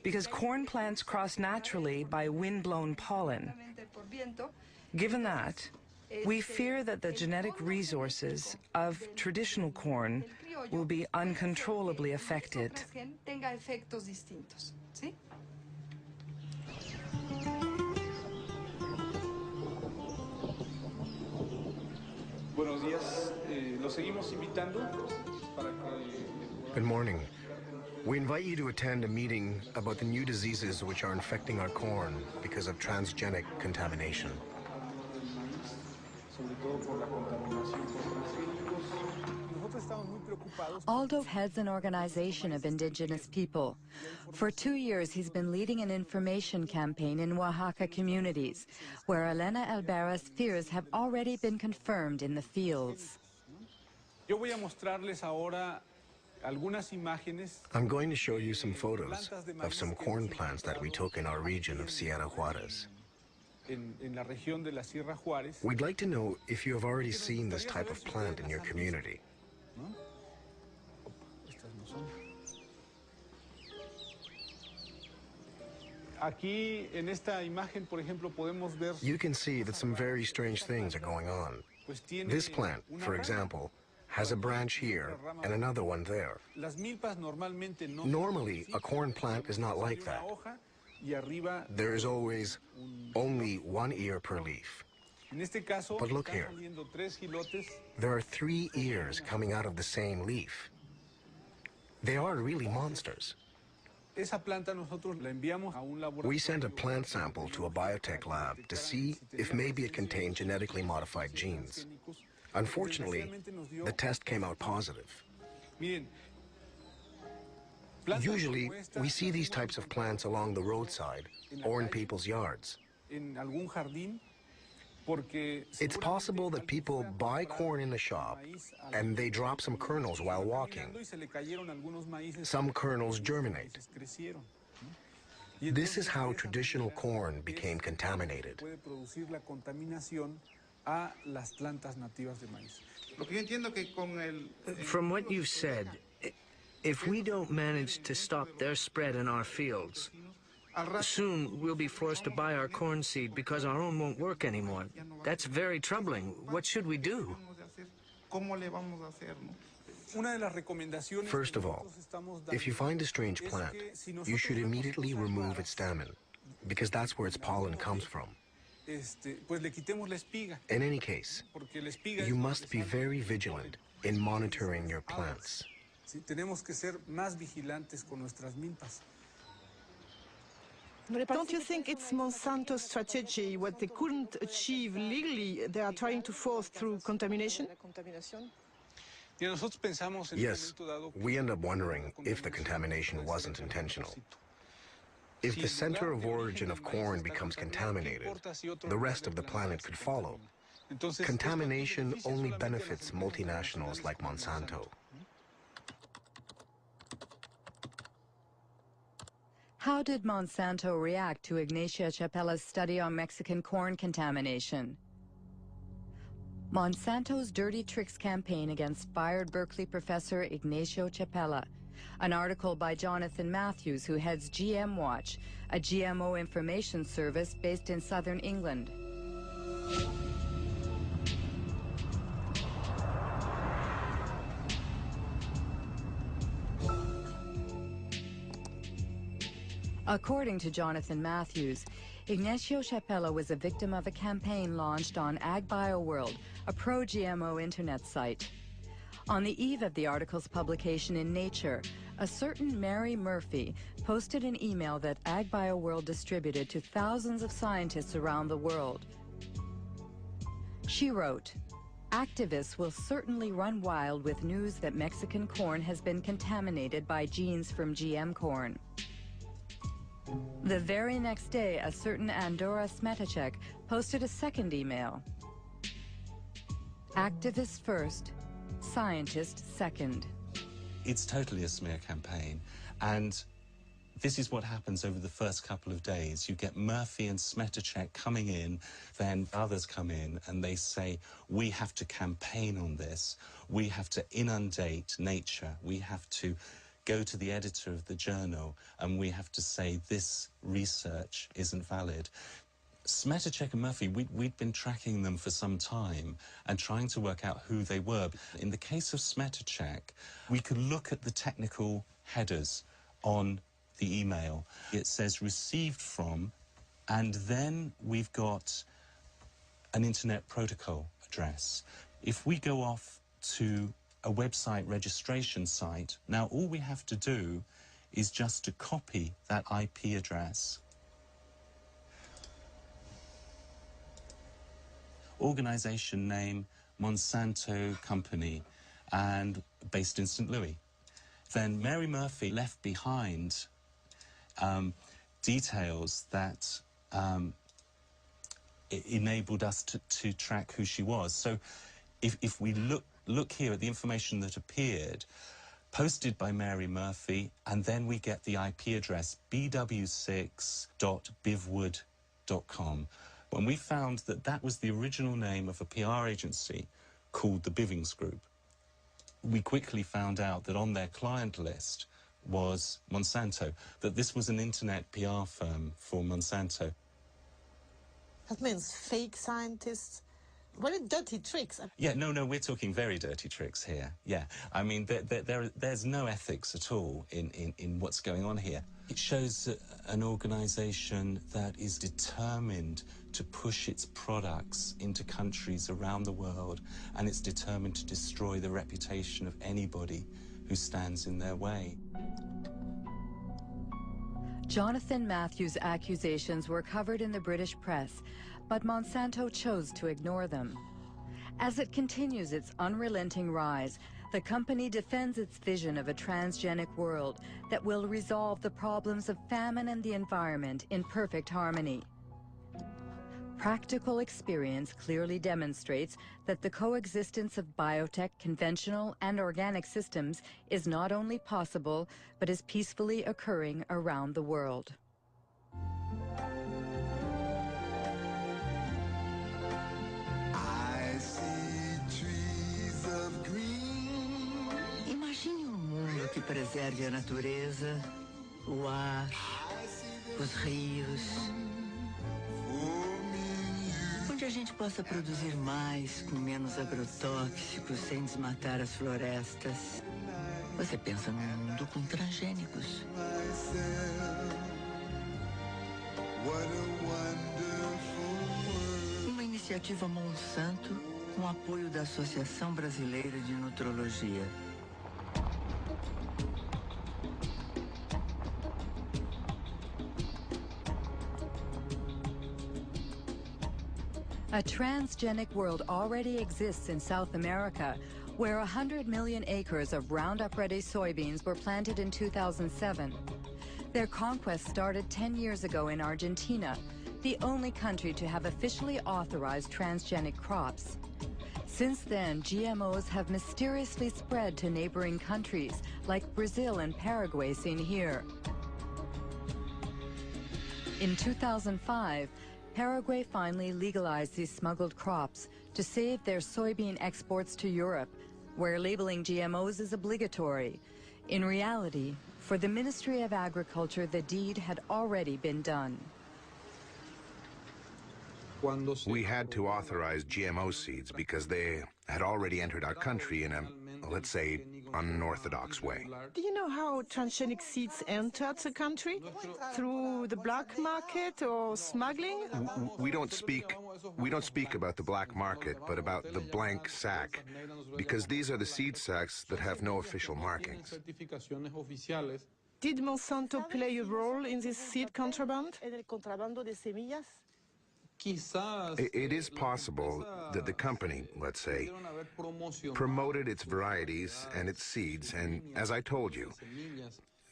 because corn plants cross naturally by wind-blown pollen. Given that, we fear that the genetic resources of traditional corn will be uncontrollably affected. Good morning. We invite you to attend a meeting about the new diseases which are infecting our corn because of transgenic contamination. Aldo heads an organization of indigenous people. For 2 years, he's been leading an information campaign in Oaxaca communities, where Elena Alberas' fears have already been confirmed in the fields. I'm going to show you some photos of some corn plants that we took in our region of Sierra Juarez. We'd like to know if you have already seen this type of plant in your community. You can see that some very strange things are going on. This plant, for example, has a branch here and another one there. Normally, a corn plant is not like that. There is always only 1 ear per leaf. But look here. There are 3 ears coming out of the same leaf. They are really monsters. We sent a plant sample to a biotech lab to see if maybe it contained genetically modified genes. Unfortunately, the test came out positive. Usually, we see these types of plants along the roadside or in people's yards. It's possible that people buy corn in the shop and they drop some kernels while walking. Some kernels germinate. This is how traditional corn became contaminated. From what you've said, if we don't manage to stop their spread in our fields, Soon we'll be forced to buy our corn seed because our own won't work anymore. That's very troubling. What should we do? First of all, if you find a strange plant, you should immediately remove its stamen, because that's where its pollen comes from. In any case, you must be very vigilant in monitoring your plants. Don't you think it's Monsanto's strategy, what they couldn't achieve legally, they are trying to force through contamination? Yes, we end up wondering if the contamination wasn't intentional. If the center of origin of corn becomes contaminated, the rest of the planet could follow. Contamination only benefits multinationals like Monsanto. How did Monsanto react to Ignacio Chapella's study on Mexican corn contamination? Monsanto's Dirty Tricks campaign against fired Berkeley professor Ignacio Chapella. An article by Jonathan Matthews, who heads GM Watch, a GMO information service based in southern England. According to Jonathan Matthews, Ignacio Chapella was a victim of a campaign launched on AgBioWorld, a pro-GMO internet site. On the eve of the article's publication in Nature, a certain Mary Murphy posted an email that AgBioWorld distributed to thousands of scientists around the world. She wrote, "Activists will certainly run wild with news that Mexican corn has been contaminated by genes from GM corn." The very next day, a certain Andora Smetacek posted a second email. "Activists first, scientists second." It's totally a smear campaign, and this is what happens over the first couple of days. You get Murphy and Smetacek coming in, then others come in, and they say, we have to campaign on this, we have to inundate Nature, we have to go to the editor of the journal, and we have to say this research isn't valid. Smetacek and Murphy, we'd been tracking them for some time and trying to work out who they were. In the case of Smetacek, we could look at the technical headers on the email. It says received from, and then we've got an internet protocol address. If we go off to a website registration site, now all we have to do is just to copy that IP address. Organization name, Monsanto Company, and based in St. Louis. Then Mary Murphy left behind details that enabled us to track who she was. So if we look here at the information that appeared, posted by Mary Murphy, and then we get the IP address, bw6.bivwood.com. When we found that that was the original name of a PR agency called the Bivings Group, we quickly found out that on their client list was Monsanto, that this was an internet PR firm for Monsanto. That means fake scientists. What are dirty tricks? Yeah, no, we're talking very dirty tricks here. Yeah, I mean, there's no ethics at all in what's going on here. It shows an organization that is determined to push its products into countries around the world, and it's determined to destroy the reputation of anybody who stands in their way. Jonathan Matthews' accusations were covered in the British press, but Monsanto chose to ignore them. As it continues its unrelenting rise, the company defends its vision of a transgenic world that will resolve the problems of famine and the environment in perfect harmony. Practical experience clearly demonstrates that the coexistence of biotech, conventional and organic systems is not only possible, but is peacefully occurring around the world. Imagine um mundo que preserve a natureza, o ar, os rios, onde a gente possa produzir mais com menos agrotóxicos, sem desmatar as florestas. Você pensa num mundo com transgênicos. Uma iniciativa Monsanto com apoio da Associação Brasileira de Nutrologia. A transgenic world already exists in South America, where 100 million acres of Roundup-ready soybeans were planted in 2007. Their conquest started 10 years ago in Argentina, the only country to have officially authorized transgenic crops. Since then, GMOs have mysteriously spread to neighboring countries, like Brazil and Paraguay seen here. In 2005, Paraguay finally legalized these smuggled crops to save their soybean exports to Europe, where labeling GMOs is obligatory. In reality, for the Ministry of Agriculture, the deed had already been done. We had to authorize GMO seeds because they had already entered our country in a, let's say, unorthodox way. Do you know how transgenic seeds entered the country? Through the black market or smuggling? We don't speak about the black market, but about the blank sack, because these are the seed sacks that have no official markings. Did Monsanto play a role in this seed contraband? It is possible that the company, let's say, promoted its varieties and its seeds, and as I told you,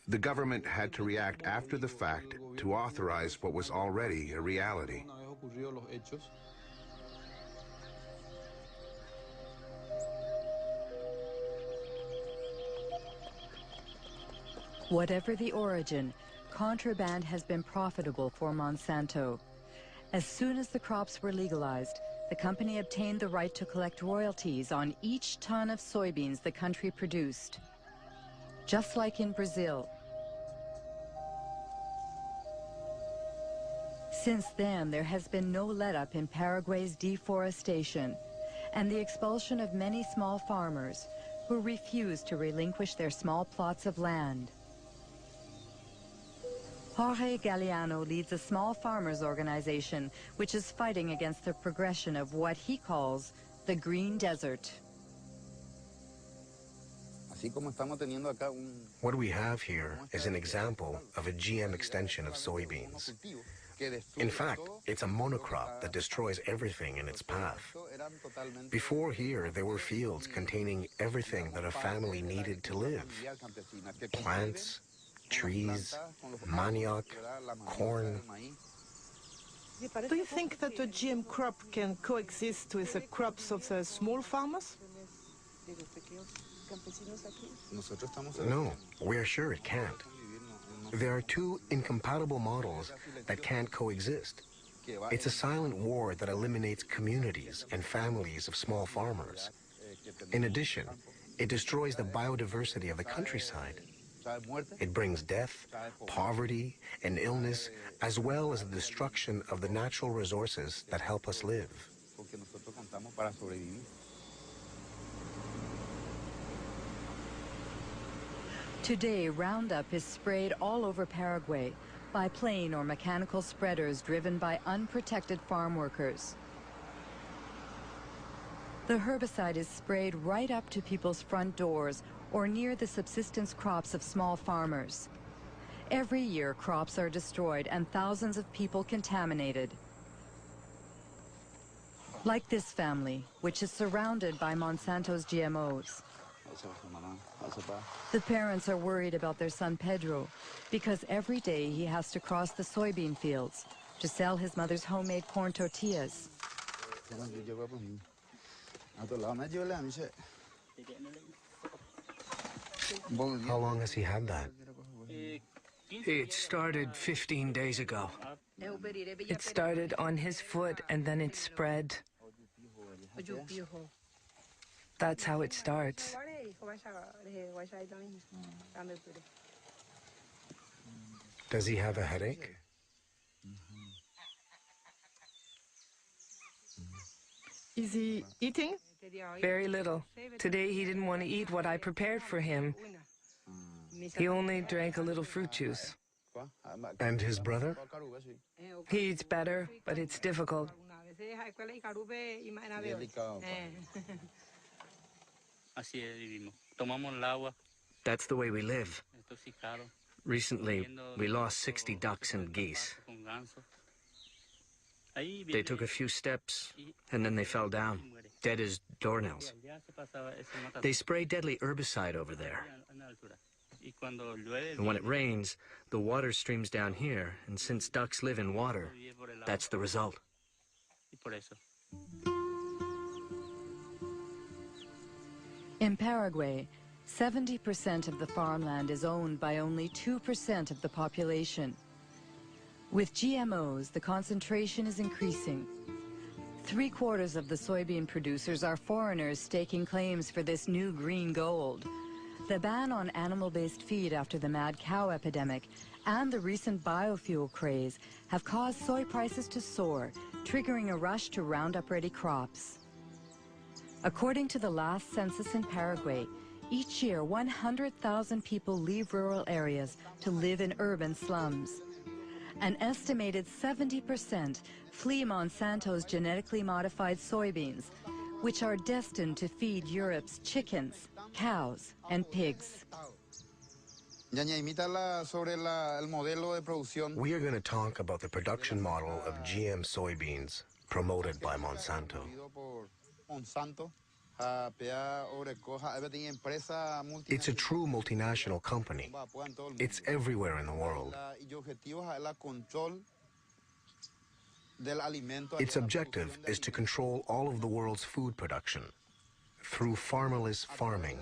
the government had to react after the fact to authorize what was already a reality. Whatever the origin, contraband has been profitable for Monsanto. As soon as the crops were legalized, the company obtained the right to collect royalties on each ton of soybeans the country produced. Just like in Brazil. Since then, there has been no let-up in Paraguay's deforestation and the expulsion of many small farmers who refuse to relinquish their small plots of land. Jorge Galeano leads a small farmers organization which is fighting against the progression of what he calls the green desert. What we have here is an example of a GM extension of soybeans. In fact, it's a monocrop that destroys everything in its path. Before here, there were fields containing everything that a family needed to live. Plants, trees, manioc, corn. Do you think that a GM crop can coexist with the crops of the small farmers? No, we're sure it can't. There are two incompatible models that can't coexist. It's a silent war that eliminates communities and families of small farmers. In addition, it destroys the biodiversity of the countryside. It brings death, poverty, and illness, as well as the destruction of the natural resources that help us live. Today, Roundup is sprayed all over Paraguay by plane or mechanical spreaders driven by unprotected farm workers. The herbicide is sprayed right up to people's front doors or near the subsistence crops of small farmers. Every year, crops are destroyed and thousands of people contaminated. Like this family, which is surrounded by Monsanto's GMOs. The parents are worried about their son Pedro because every day he has to cross the soybean fields to sell his mother's homemade corn tortillas. How long has he had that? It started 15 days ago. It started on his foot and then it spread. That's how it starts. Does he have a headache? Is he eating? Very little. Today he didn't want to eat what I prepared for him. He only drank a little fruit juice. And his brother? He eats better, but it's difficult. That's the way we live. Recently, we lost 60 ducks and geese. They took a few steps, and then they fell down, dead as doornails. They spray deadly herbicide over there. And when it rains, the water streams down here, and since ducks live in water, that's the result. In Paraguay, 70% of the farmland is owned by only 2% of the population. With GMOs, the concentration is increasing. 3/4 of the soybean producers are foreigners staking claims for this new green gold. The ban on animal-based feed after the mad cow epidemic and the recent biofuel craze have caused soy prices to soar, triggering a rush to round up ready crops. According to the last census in Paraguay, each year 100,000 people leave rural areas to live in urban slums. An estimated 70% flee Monsanto's genetically modified soybeans, which are destined to feed Europe's chickens, cows, and pigs. We are going to talk about the production model of GM soybeans promoted by Monsanto. It's a true multinational company. It's everywhere in the world. Its objective is to control all of the world's food production through farmerless farming.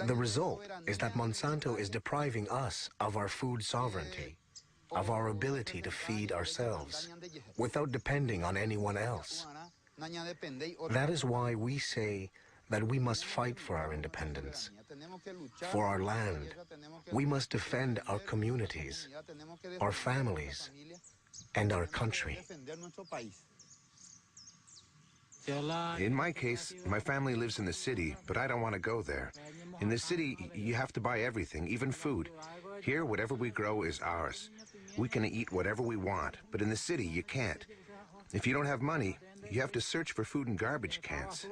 The result is that Monsanto is depriving us of our food sovereignty, of our ability to feed ourselves without depending on anyone else. That is why we say that we must fight for our independence, for our land. We must defend our communities, our families, and our country. In my case, my family lives in the city, but I don't want to go there. In the city, you have to buy everything, even food. Here, whatever we grow is ours. We can eat whatever we want, but in the city, you can't. If you don't have money, you have to search for food in garbage cans.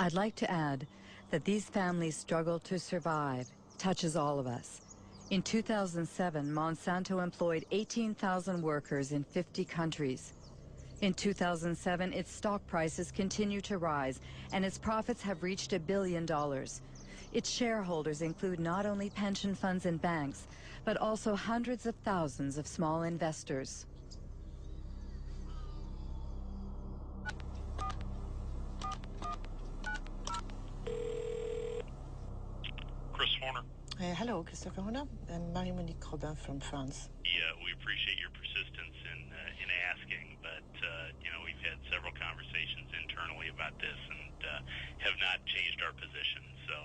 I'd like to add that these families' struggle to survive touches all of us. In 2007, Monsanto employed 18,000 workers in 50 countries. In 2007, its stock prices continue to rise, and its profits have reached $1 billion. Its shareholders include not only pension funds and banks, but also hundreds of thousands of small investors. Chris Horner. Hello, Christopher Horner. I'm Marie-Monique Robin from France. Yeah, we appreciate your persistence in asking, but we've had several conversations internally about this and have not changed our position, so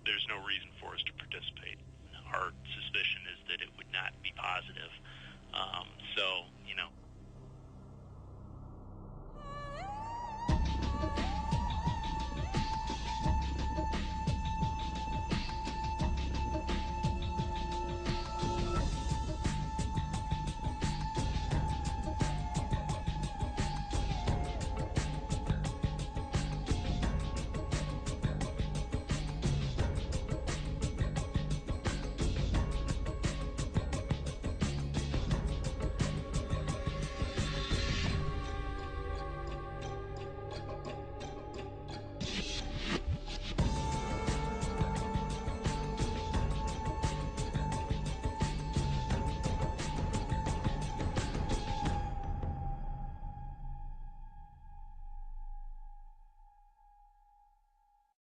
there's no reason for us to participate. Our suspicion is that it would not be positive.